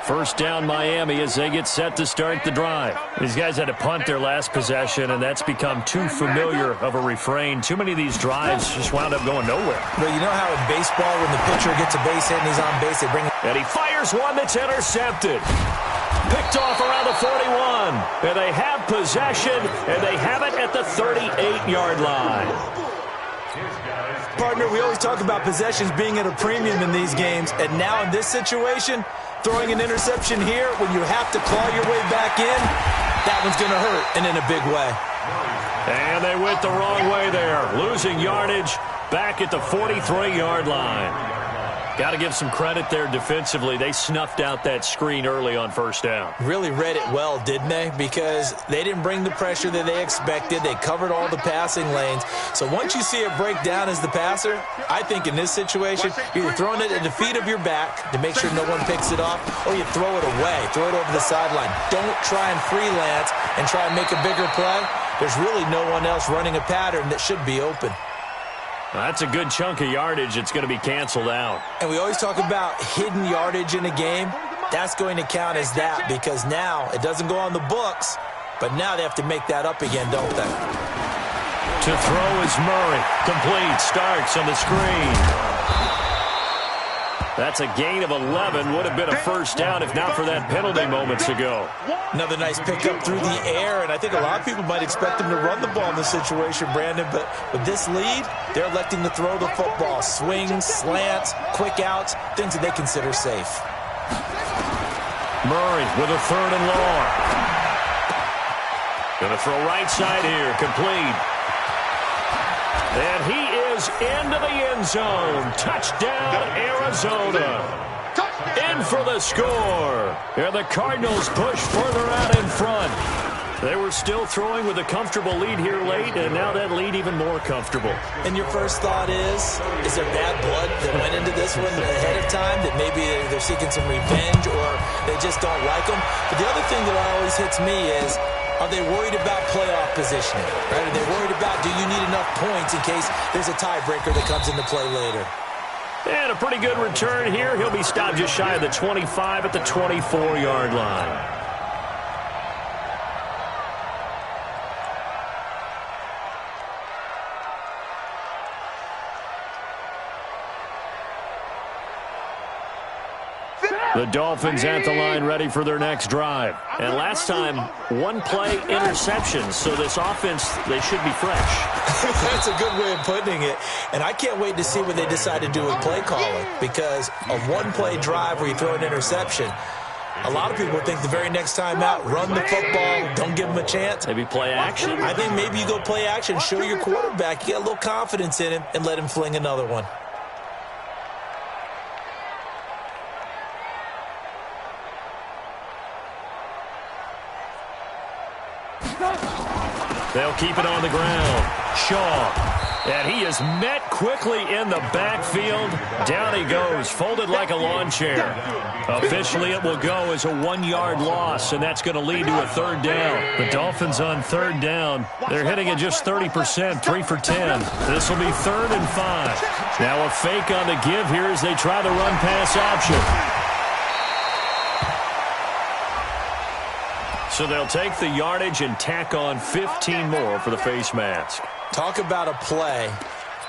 First down Miami as they get set to start the drive. These guys had to punt their last possession, and that's become too familiar of a refrain. Too many of these drives just wound up going nowhere. But you know how in baseball when the pitcher gets a base hit and he's on base, they bring it. And he fires one that's intercepted. Picked off around the 41. And they have possession, and they have it at the 38-yard line. Partner, we always talk about possessions being at a premium in these games, and now in this situation, throwing an interception here when you have to claw your way back in, that one's going to hurt, and in a big way. And they went the wrong way there, losing yardage back at the 43-yard line. Got to give some credit there defensively. They snuffed out that screen early on first down. Really read it well, didn't they? Because they didn't bring the pressure that they expected. They covered all the passing lanes. So once you see it break down as the passer, I think in this situation, you're either throwing it at the feet of your back to make sure no one picks it off, or you throw it away, throw it over the sideline. Don't try and freelance and try and make a bigger play. There's really no one else running a pattern that should be open. Well, that's a good chunk of yardage. It's going to be canceled out. And we always talk about hidden yardage in a game. That's going to count as that because now it doesn't go on the books, but now they have to make that up again, don't they? To throw is Murray. Complete. Starks on the screen. That's a gain of 11. Would have been a first down if not for that penalty moments ago. Another nice pickup through the air, and I think a lot of people might expect him to run the ball in this situation, Brandon, but with this lead, they're electing to throw the football. Swings, slants, quick outs, things that they consider safe. Murray with a 3rd and long. Going to throw right side here. Complete. And he is into the end zone. Touchdown, Arizona. In for the score. And the Cardinals push further out in front. They were still throwing with a comfortable lead here late, and now that lead even more comfortable. And your first thought is there bad blood that went into this one ahead of time, that maybe they're seeking some revenge or they just don't like them? But the other thing that always hits me is, are they worried about playoff positioning? Right? Are they worried about, do you need enough points in case there's a tiebreaker that comes into play later? And a pretty good return here. He'll be stopped just shy of the 25 at the 24-yard line. The Dolphins at the line ready for their next drive. And last time, one-play interceptions, so this offense, they should be fresh. That's a good way of putting it. And I can't wait to see what they decide to do with play calling, because a one-play drive where you throw an interception, a lot of people think the very next time out, run the football, don't give them a chance. Maybe play action? I think maybe you go play action, show your quarterback, you get a little confidence in him, and let him fling another one. They'll keep it on the ground. Shaw. And he is met quickly in the backfield. Down he goes, folded like a lawn chair. Officially, it will go as a 1-yard loss, and that's going to lead to a 3rd down. The Dolphins on 3rd down. They're hitting at just 30%, 3 for 10. This will be 3rd and 5. Now a fake on the give here as they try the run-pass option. So they'll take the yardage and tack on 15 more for the face mask. Talk about a play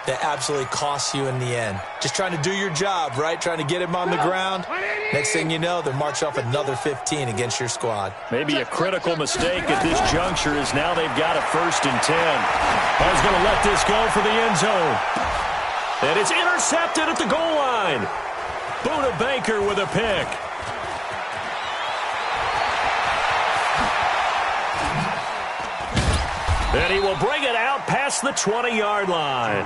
that absolutely costs you in the end. Just trying to do your job, right? Trying to get him on the ground. Next thing you know, they're marching off another 15 against your squad. Maybe a critical mistake at this juncture is now they've got a 1st and 10. I was going to let this go for the end zone. And it's intercepted at the goal line. Buda Baker with a pick. And he will bring it out past the 20-yard line.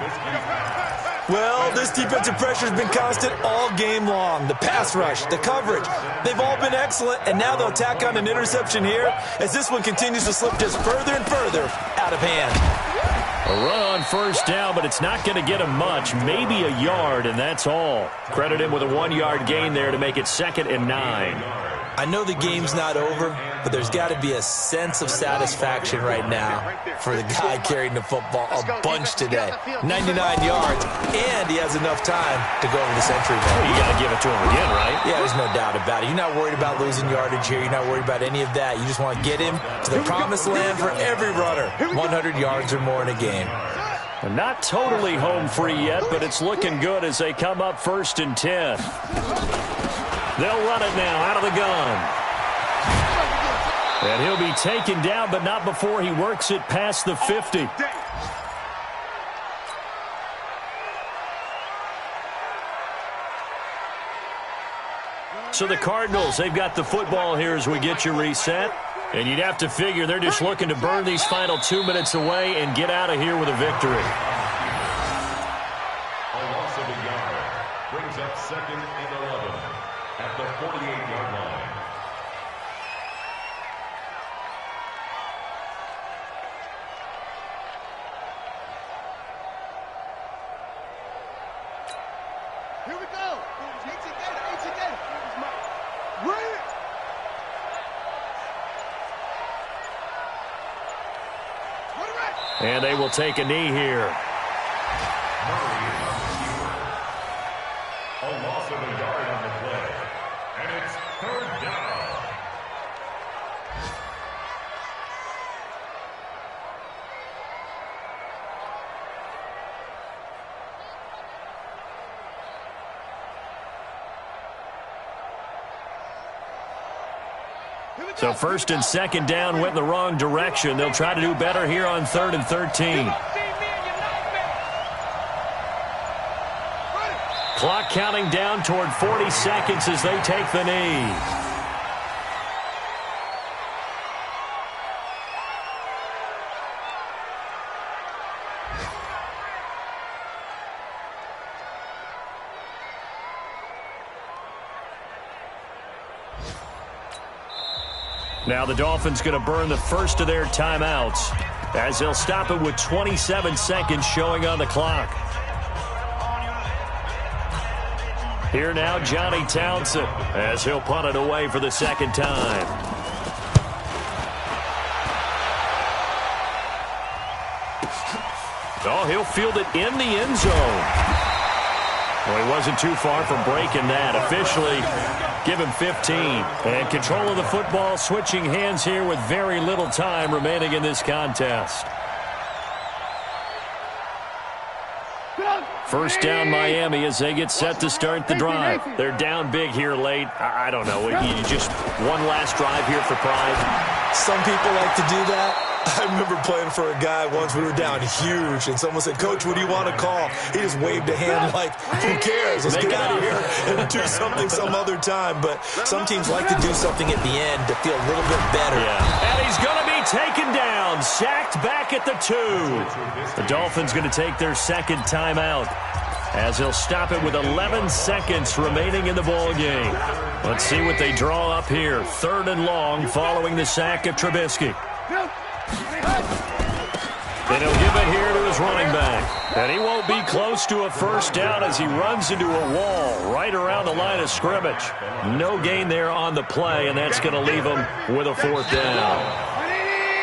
Well, this defensive pressure has been constant all game long. The pass rush, the coverage, they've all been excellent, and now they'll tack on an interception here as this one continues to slip just further and further out of hand. A run on 1st down, but it's not going to get him much, maybe a yard, and that's all. Credit him with a 1-yard gain there to make it 2nd and 9. I know the game's not over, but there's got to be a sense of satisfaction right now for the guy carrying the football a bunch today. 99 yards, and he has enough time to go over the century mark. Well, you got to give it to him again, right? Yeah, there's no doubt about it. You're not worried about losing yardage here. You're not worried about any of that. You just want to get him to the promised land for every runner. 100 yards or more in a game. And not totally home free yet, but it's looking good as they come up 1st and 10. They'll run it now out of the gun. And he'll be taken down, but not before he works it past the 50. So the Cardinals, they've got the football here as we get you reset. And you'd have to figure they're just looking to burn these final 2 minutes away and get out of here with a victory. A loss of a yard brings up 2nd And they will take a knee here. A loss of a yard on the play. And it's third down. So first and second down went in the wrong direction. They'll try to do better here on 3rd and 13. Clock counting down toward 40 seconds as they take the knee. Now the Dolphins going to burn the first of their timeouts as they'll stop it with 27 seconds showing on the clock. Here now, Johnny Townsend, as he'll punt it away for the second time. Oh, he'll field it in the end zone. Well, he wasn't too far from breaking that. Officially, give him 15. And control of the football switching hands here with very little time remaining in this contest. First down Miami as they get set to start the drive. They're down big here late. I don't know. You just one last drive here for pride. Some people like to do that. I remember playing for a guy once. We were down huge, and someone said, "Coach, what do you want to call?" He just waved a hand like, "Who cares? Let's get out of here and do something some other time." But some teams like to do something at the end to feel a little bit better. Yeah. And he's going to be taken down, sacked back at the 2. The Dolphins going to take their second timeout as they'll stop it with 11 seconds remaining in the ball game. Let's see what they draw up here. 3rd and long following the sack of Trubisky. And he'll give it here to his running back. And he won't be close to a first down as he runs into a wall right around the line of scrimmage. No gain there on the play, and that's going to leave him with a 4th down.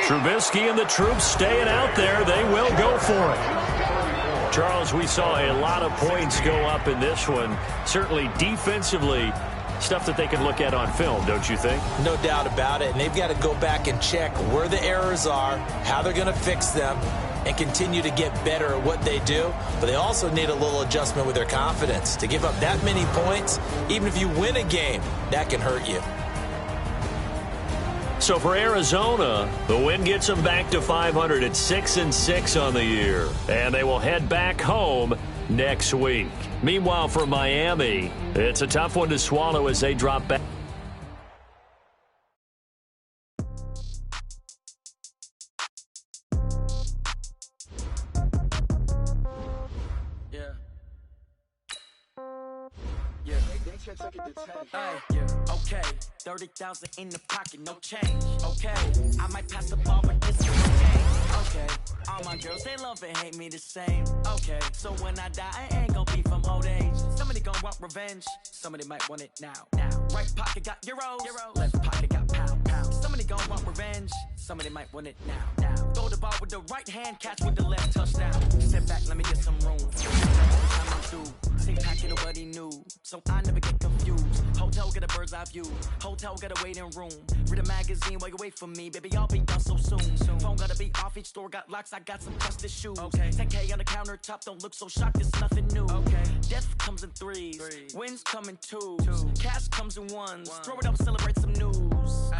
Trubisky and the troops staying out there. They will go for it. Charles, we saw a lot of points go up in this one. Certainly defensively, stuff that they can look at on film, don't you think? No doubt about it. And they've got to go back and check where the errors are, how they're going to fix them, and continue to get better at what they do. But they also need a little adjustment with their confidence. To give up that many points, even if you win a game, that can hurt you. So for Arizona, the win gets them back to 500 at 6-6 on the year. And they will head back home next week. Meanwhile, for Miami, it's a tough one to swallow as they drop back. Okay, 30,000 in the pocket, no change. Okay, I might pass the ball, but this is the game. Okay, all my girls, they love and hate me the same. Okay, so when I die, I ain't gon' be from old age. Somebody gon' want revenge, somebody might want it now. Right pocket got euros, left pocket got pound. Somebody gon' want revenge, somebody might want it now. Throw the ball with the right hand, catch with the left, touchdown. Step back, let me get some room. Time I'm through, same packet, nobody knew, so I never get confused. Hotel get a bird's eye view, hotel got a waiting room. Read a magazine while you wait for me, baby, I'll be done so soon. Phone gotta be off, each store got locks, I got some trusted shoes. 10K on the countertop, don't look so shocked, it's nothing new. Death comes in threes, wins come in twos, cash comes in ones. Throw it up, celebrate some news.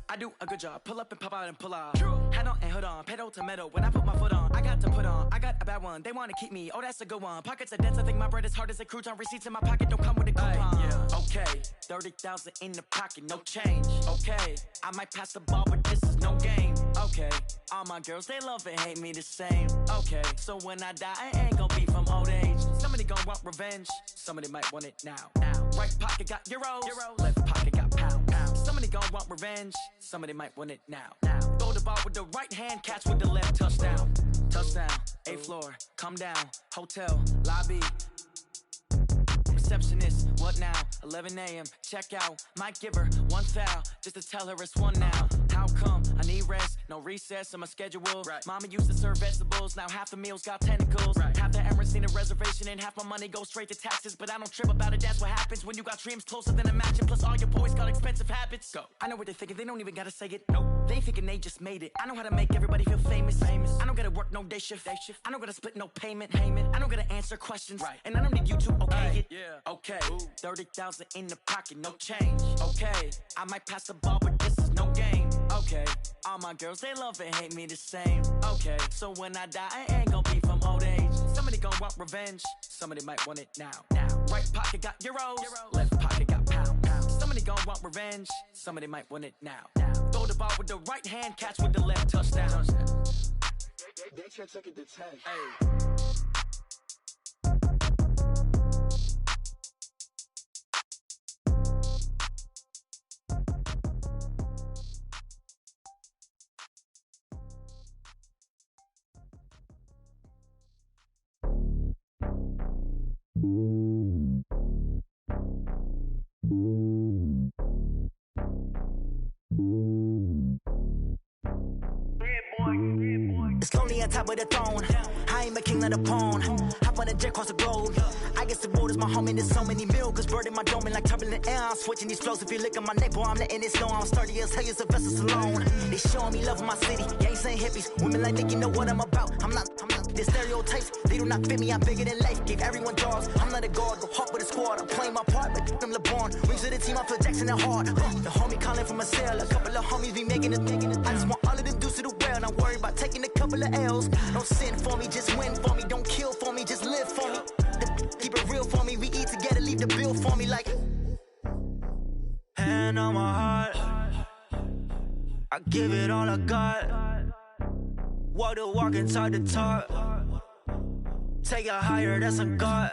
I do a good job, pull up and pop out and pull out. Head on and hood on, pedal to metal. When I put my foot on, I got to put on. I got a bad one, they wanna keep me, oh that's a good one. Pockets are dense, I think my bread is hard as a crouton. Receipts in my pocket don't come with a coupon. Okay, 30,000 in the pocket, no change. Okay, I might pass the ball, but this is no game. Okay, all my girls, they love and hate me the same. Okay, so when I die, I ain't gon' be from old age. Somebody gon' want revenge, somebody might want it now. Right pocket got euros, left pocket got pound. Somebody gon' want revenge, somebody might want it now. Throw the ball with the right hand, catch with the left, touchdown. Touchdown, 8th floor, come down, hotel, lobby. receptionist. What now? 11 a.m. Check out. Might give her one foul just to tell her it's one now. How come? I need rest. No recess in my schedule. Right. Mama used to serve vegetables. Now half the meals got tentacles. Right. Half the errands need a reservation and half my money goes straight to taxes. But I don't trip about it. That's what happens when you got dreams closer than a mansion. Plus all your boys got expensive habits. Go. I know what they're thinking. They don't even gotta say it. Nope. They thinking they just made it. I know how to make everybody feel famous. I don't gotta work no day shift. I don't gotta split no payment. I don't gotta answer questions. Right. And I don't need you to okay it. Yeah. Okay. 30,000 in the pocket, no change. Okay. I might pass the ball, but this is no game. Okay. All my girls, they love and hate me the same. Okay. So when I die, I ain't gonna be from old age. Somebody gon' want revenge. Somebody might want it now. Right pocket got euros. Left pocket got pounds. Somebody gon' want revenge. Somebody might want it now. Throw the ball with the right hand, catch with the left, touchdown. They can't take it to 10. Hey. It's lonely on top of the throne. I ain't a king of the pawn. Hop on a jet across the globe. I guess the road is my home and there's so many milkers birding my dome and like turbulent air. I'm switching these flows. If you look at my neck, boy, I'm letting it snow. I'm sturdy as hell, it's a vessel alone. They showing me love in my city. Yeah, ain't saying hippies. Women like think you know what I'm about. I'm not. The stereotypes, they do not fit me. I'm bigger than life. Gave everyone jobs. I'm not a guard. Go hard with a squad. I'm playing my part, but them LeBron. Rings to the team. I feel Jackson and hard. The homie calling from a cell. A couple of homies be making it. I just want all of them dudes to do well. Not worry about taking a couple of L's. Don't sin for me, just win for me. Don't kill for me, just live for me. Keep it real for me. We eat together, leave the bill for me like. Hand on my heart, I give it all I got. Walk the walk and talk the talk. Take it higher, that's a God.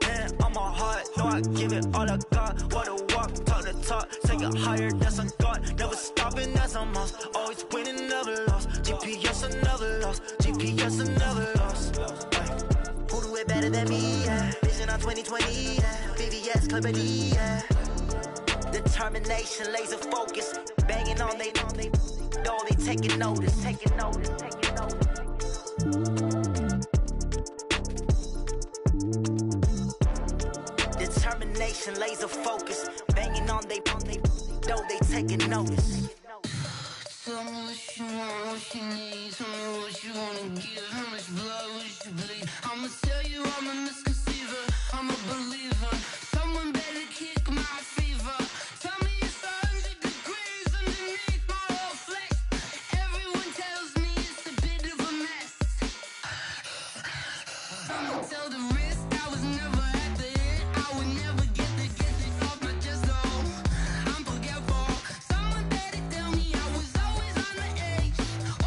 Hand on my heart, no, I give it all I got. Walk the walk, talk the talk. Take it higher, that's a God. Never stopping, that's a must. Always winning, never lost. GPS, I never lost. GPS, I never lost. Who do it better than me? Yeah. Vision on 2020. Yeah. VVS, Clipper D. Yeah. Determination, laser focus. Banging on they know they taking notice. Determination, laser focus. Banging on they know they taking notice. Tell me what you want, what you need. Tell me what you wanna give. How much blood would you bleed? I'ma tell you I'm a misconceiver. I'm a believer. Someone better kick my fever. Tell me it's 100 degrees underneath my whole flesh. Everyone tells me it's a bit of a mess. I'ma tell the risk I was never at the end. I would never get it off my chest though. I'm forgetful. Someone better tell me I was always on the edge.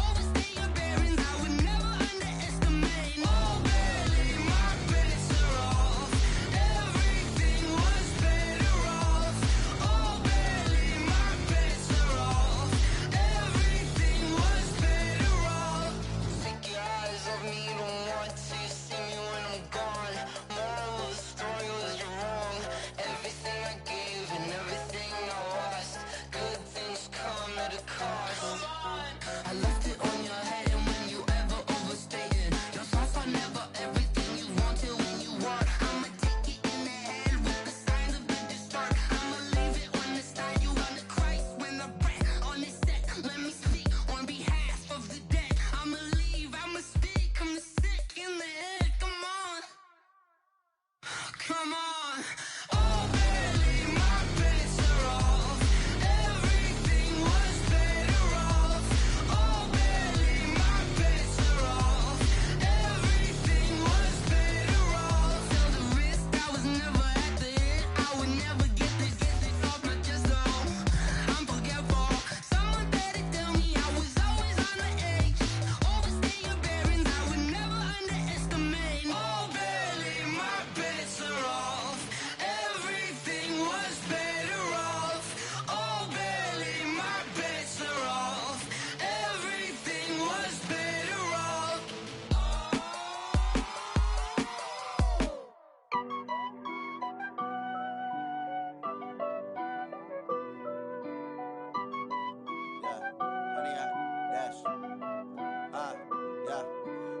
Overstay your bearings, I would never underestimate. Oh baby, my credits are off. Everything was better off. Oh baby, my credits are off. Everything was better off. Take your eyes off me, you don't want to see me when I'm gone. Moral of the story was you're wrong. Everything I gave and everything I lost. Good things come at a cost. I left it on your head and when you ever overstated. Your thoughts are never everything you wanted when you want. I'ma take it in the head with the signs of the distort. I'ma leave it on the side. You on the Christ when the breath on this set. Let me speak on behalf of the dead. I'ma leave, I'ma speak. I'm the sick in the head. Come on. Come on. Oh baby, my credits are off. Everything was better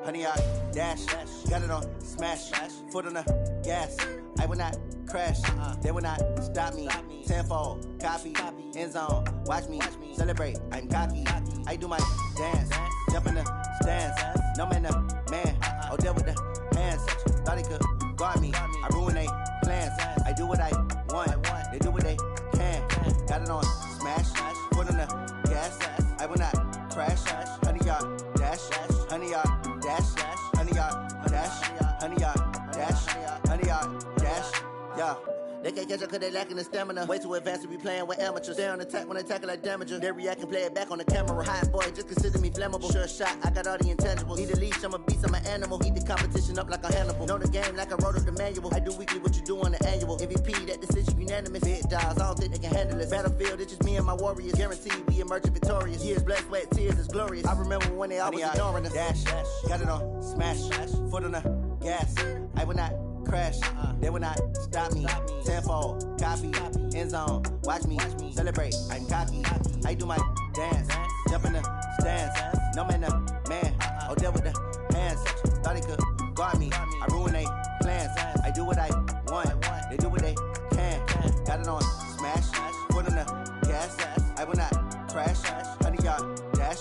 honey, I dash. Got it on smash, foot on the gas. I will not crash, they will not stop me. Tenfold, copy, end zone, watch me celebrate. I'm cocky, I do my dance, jump in the stands. No man, man, oh, deal with the hands. Thought he could guard me, I ruin they plans. I do what I want, they do what they can. Got it on smash, foot on the gas. I will not crash, honey, yard dash, honey, yard dash, honey, yard dash, honey, yard dash, honey, yard dash, yeah. They can't catch up cause they lacking the stamina. Way too advanced to be playing with amateurs. Stay on attack when they tackle like damager. They react and play it back on the camera. Hot boy, just consider me flammable. Sure shot, I got all the intangibles. Need a leash, I'm a beast, I'm an animal. Eat the competition up like a Hannibal. Know the game like I wrote up the manual. I do weekly what you do on the annual. MVP, that decision unanimous. Big dogs, I don't think they can handle it. Battlefield, it's just me and my warriors. Guaranteed we emerge victorious. Years, blood, sweat, tears, is glorious. I remember when they always ignoring us. Dash, got it on smash, foot on the gas. I will not crash, they will not stop me. Tenfold, copy, end zone, watch me celebrate. I'm cocky, I do my dance, jump in the stands. No man, man, oh, deal with the hands. Thought he could guard me, I ruin they plans. I do what I want, they do what they can. Got it on smash, foot on the gas. I will not crash, honey, yard dash,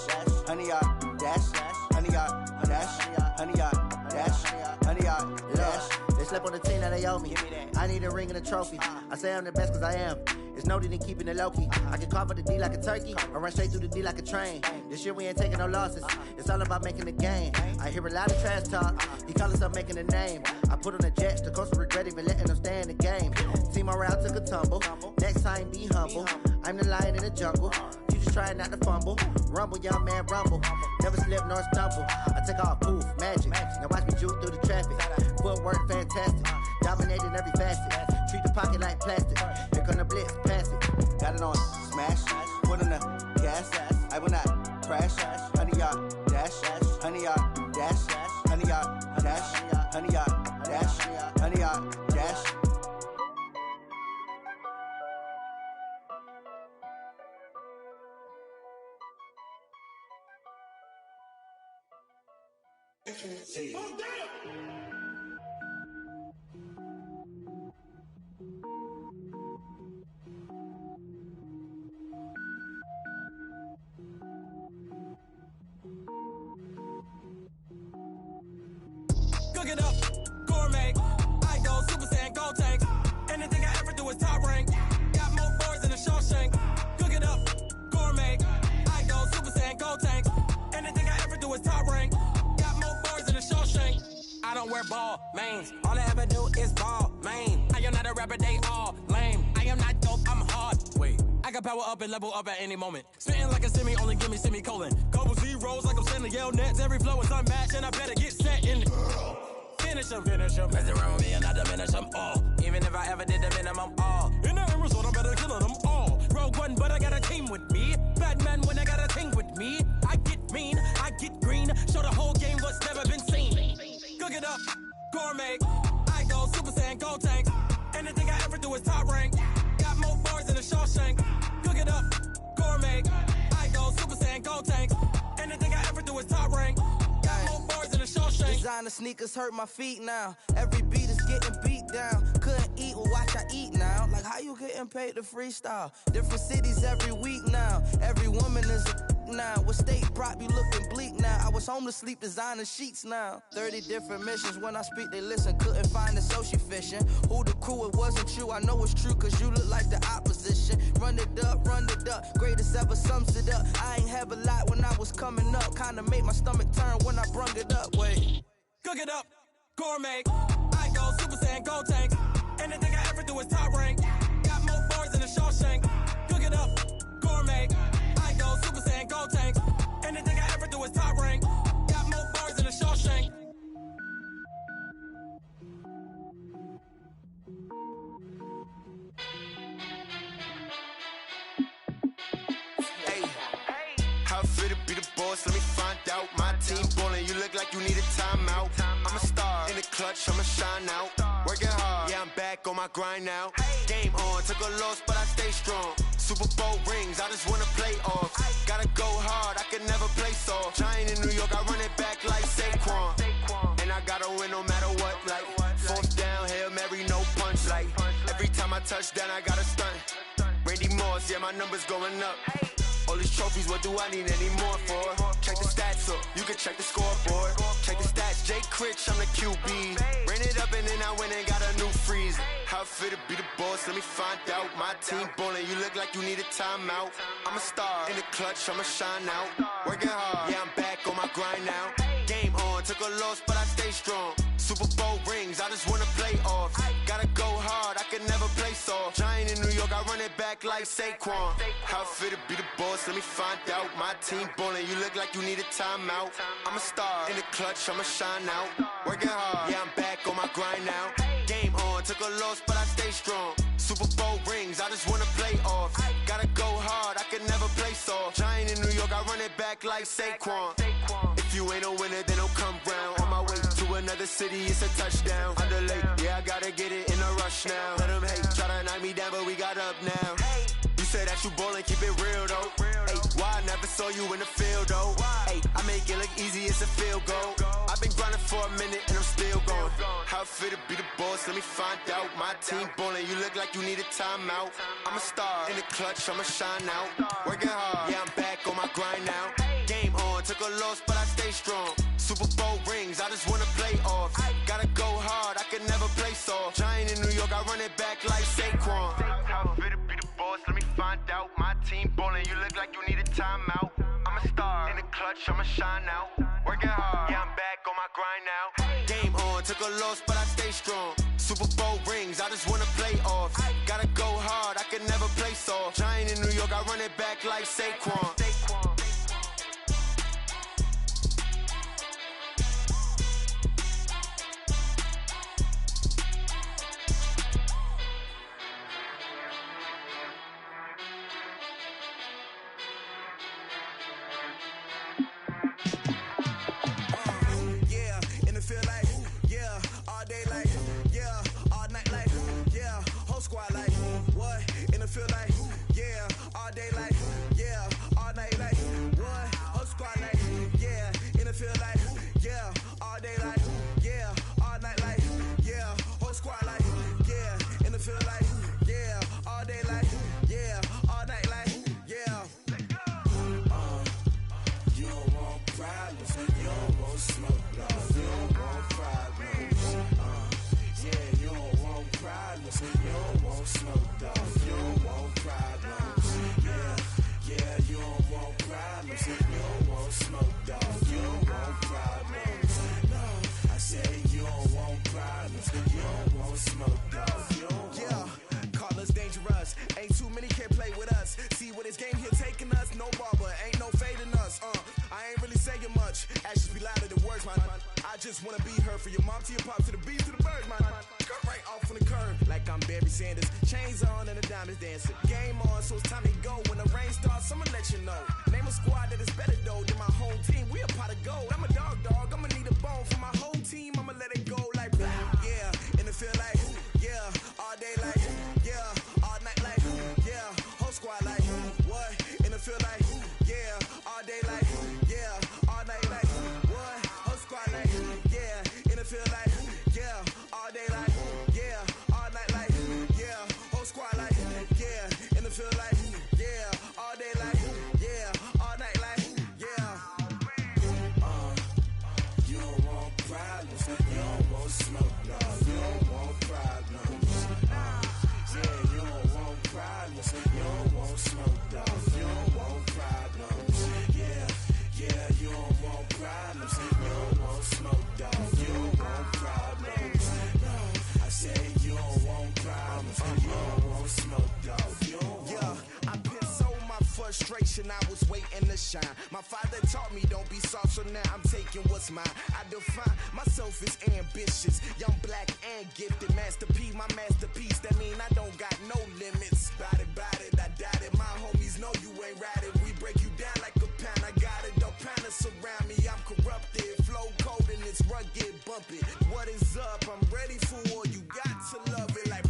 honey, yard dash, honey, yard dash, honey, yard dash, honey, yard dash. They slept on the team that they owe me. I need a ring and a trophy. I say I'm the best cause I am. It's no need in keeping it low-key. I can carve up the D like a turkey or run straight through the D like a train. This year we ain't taking no losses. It's all about making the game. I hear a lot of trash talk. He call himself making a name. I put on the Jets. The coach will regret even letting them stay in the game. Team morale took a tumble. Next time be humble. I'm the lion in the jungle. You just trying not to fumble. Rumble, young man, rumble. Never slip nor stumble. I take off, poof, magic. Now watch me juke through the traffic. Footwork fantastic. Dominating every facet. Treat the pocket like plastic. Here come the blitz, pass it. Got it on smash. Foot on the gas. I will not crash. Honey, yard dash. Honey, yard dash. Honey, yard dash. Honey, yard dash. Honey, yard dash. Oh, damn! Cook it up, gourmet. I go Super Saiyan, gold tank. Anything I ever do is top rank. Got more boards than a Shawshank. Cook it up, gourmet. I go Super Saiyan, gold tank. Anything I ever do is top rank. Got more boards than a Shawshank. I don't wear ball mains. All I ever do is ball main. I am not a rapper, they all lame. I am not dope, I'm hard. Wait, I can power up and level up at any moment. Spitting like a semi, only give me semicolon. Couple zeros like I'm sending yell nets. Every flow is unmatched and I better get set in. Finish them. Mess around with me and I diminish them all. Even if I ever did the minimum all. In the end result, I better kill them all. Rogue One, but I got a team with me. Batman when I got a thing with me. I get mean, I get green. Show the whole game what's never been seen. Cook it up, gourmet. I go Super Saiyan, gold tank. Anything I ever do is top rank. Got more bars than a Shawshank. Cook it up, gourmet. I go Super Saiyan, gold tank. Anything I ever do is top rank. Got more bars than a Shawshank. Designer sneakers hurt my feet now. Every beat is getting beat down. Couldn't eat, well watch I eat now. Like how you getting paid to freestyle? Different cities every week now. Every woman is a now. With state prop, you looking bleak now. I was home to sleep, designer sheets now. 30 different missions. When I speak, they listen. Couldn't find it, so she fishing. Who the crew? It wasn't you. I know it's true, cause you look like the opposition. Run it up, greatest ever sums it up. I ain't have a lot when I was coming up. Kinda made my stomach turn when I brung it up. Wait. Cook it up, gourmet. I go Super Saiyan, gold tank. Anything I ever do is top rank. Got more bars than a Shawshank. Cook it up, gourmet. I go Super Saiyan, gold tank. Anything I ever do is top rank. Got more bars than a Shawshank. Hey, how I feel to be the boss? Let me find out. My team ballin', you look like you need a timeout. I'm a star in the clutch, I'ma shine out. Working hard, yeah, I'm back back on my grind now. Game on, took a loss, but I stay strong. Super Bowl rings, I just wanna play off. Gotta go hard, I can never play soft. Giant in New York, I run it back like Saquon. And I gotta win no matter what, like fourth down, Hail Mary, no punch. Like every time I touch down, I gotta stunt. Randy Moss, yeah, my numbers going up. All these trophies, what do I need any more for? Check the stats up, you can check the scoreboard. Check the stats, Jay Critch, I'm the QB. Ran it up and then I went and got a new freeze. How it feel to be the boss, let me find out. My team ballin', you look like you need a timeout. I'm a star, in the clutch, I'ma shine out. Working hard, yeah, I'm back on my grind now. Game on, took a loss, but I stay strong. Super Bowl rings, I just wanna play off. Gotta go hard, I can never play soft. Giant in New York, I run it back like Saquon. How it feel to be the boss, let me find out. My team ballin', you look like you need a timeout. I'm a star, in the clutch, I'ma shine out. Working hard, yeah, I'm back on my grind now. Game on, took a loss, but I stay strong. Super Bowl rings, I just wanna play off. Gotta go hard, I can never play soft. Giant in New York, I run it back like Saquon. If you ain't a winner, then don't come round. On my way to another city, it's a touchdown. Underlay, yeah, I gotta get it in a rush now. Let them hate, try to knock me down, but we got up now. You said that you ballin', keep it real though. Ay, why I never saw you in the field though? Ay, I make it look easy, it's a field goal. I've been grinding for a minute and I'm still going. How it feel to be the boss, let me find out. My team ballin', you look like you need a timeout. I'm a star, in the clutch, I'ma shine out. Working hard, yeah, I'm back on my grind now. Game on, took a loss, but I stay strong. Super Bowl rings, I just wanna play off. Gotta go hard, I can never play soft. Giant in New York, I run it back like Saquon. How it feel to be the boss, let me find out. My team ballin', you look like you need a timeout. I'm a star, in the clutch, I'ma shine out. Working hard, yeah, I'm back on my grind now. Game on, took a loss, but I stay strong. Super Bowl rings, I just wanna play off. Gotta go hard, I can never play soft. Giant in New York, I run it back like Saquon. Just wanna be her, for your mom to your pop, to the beat, to the birds, man. Cut right off on the curb, like I'm Barry Sanders. Chains on and the diamonds dancing. Game on, so it's time to go. When the rain starts, I'ma let you know. Name a squad that is better though than my home team. We a pot of gold. I'm a dog, I'ma need a bone for my whole team. I'ma let it go like blah. Yeah, and it feel like yeah, all day like yeah, all night like yeah, whole squad like what? And it feel like yeah, all day like yeah, all night like what? Whole squad like yeah, and it feel like yeah, all day like yeah, all night like yeah, whole squad like yeah, and it feel like yeah, all day like yeah, all night like yeah. You don't want problems, you don't want smoke, no, you don't want problems. Yeah, you don't want problems, you don't want smoke, dog, you don't want problems. Yeah, yeah, you don't want problems, you don't want smoke, dog, you don't want problems. No, I say you don't want problems, you don't want smoke, dog, you don't want. Yeah, I put so my frustration, I was waiting to shine. My father taught me don't be soft, so now I'm taking what's mine. I define myself as ambitious, young, black, and gifted. Master P, my masterpiece, that mean I don't got no limits. Bout it, I doubt it. My homies know you ain't ratted. We break you down like a pound. I got it, don't pound us around me. I'm corrupted, flow cold and it's rugged, bump it. What is up? I'm ready for war. You got to love it like.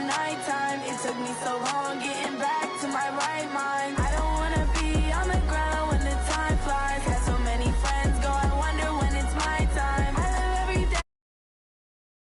nighttime. It took me so long getting back to my right mind.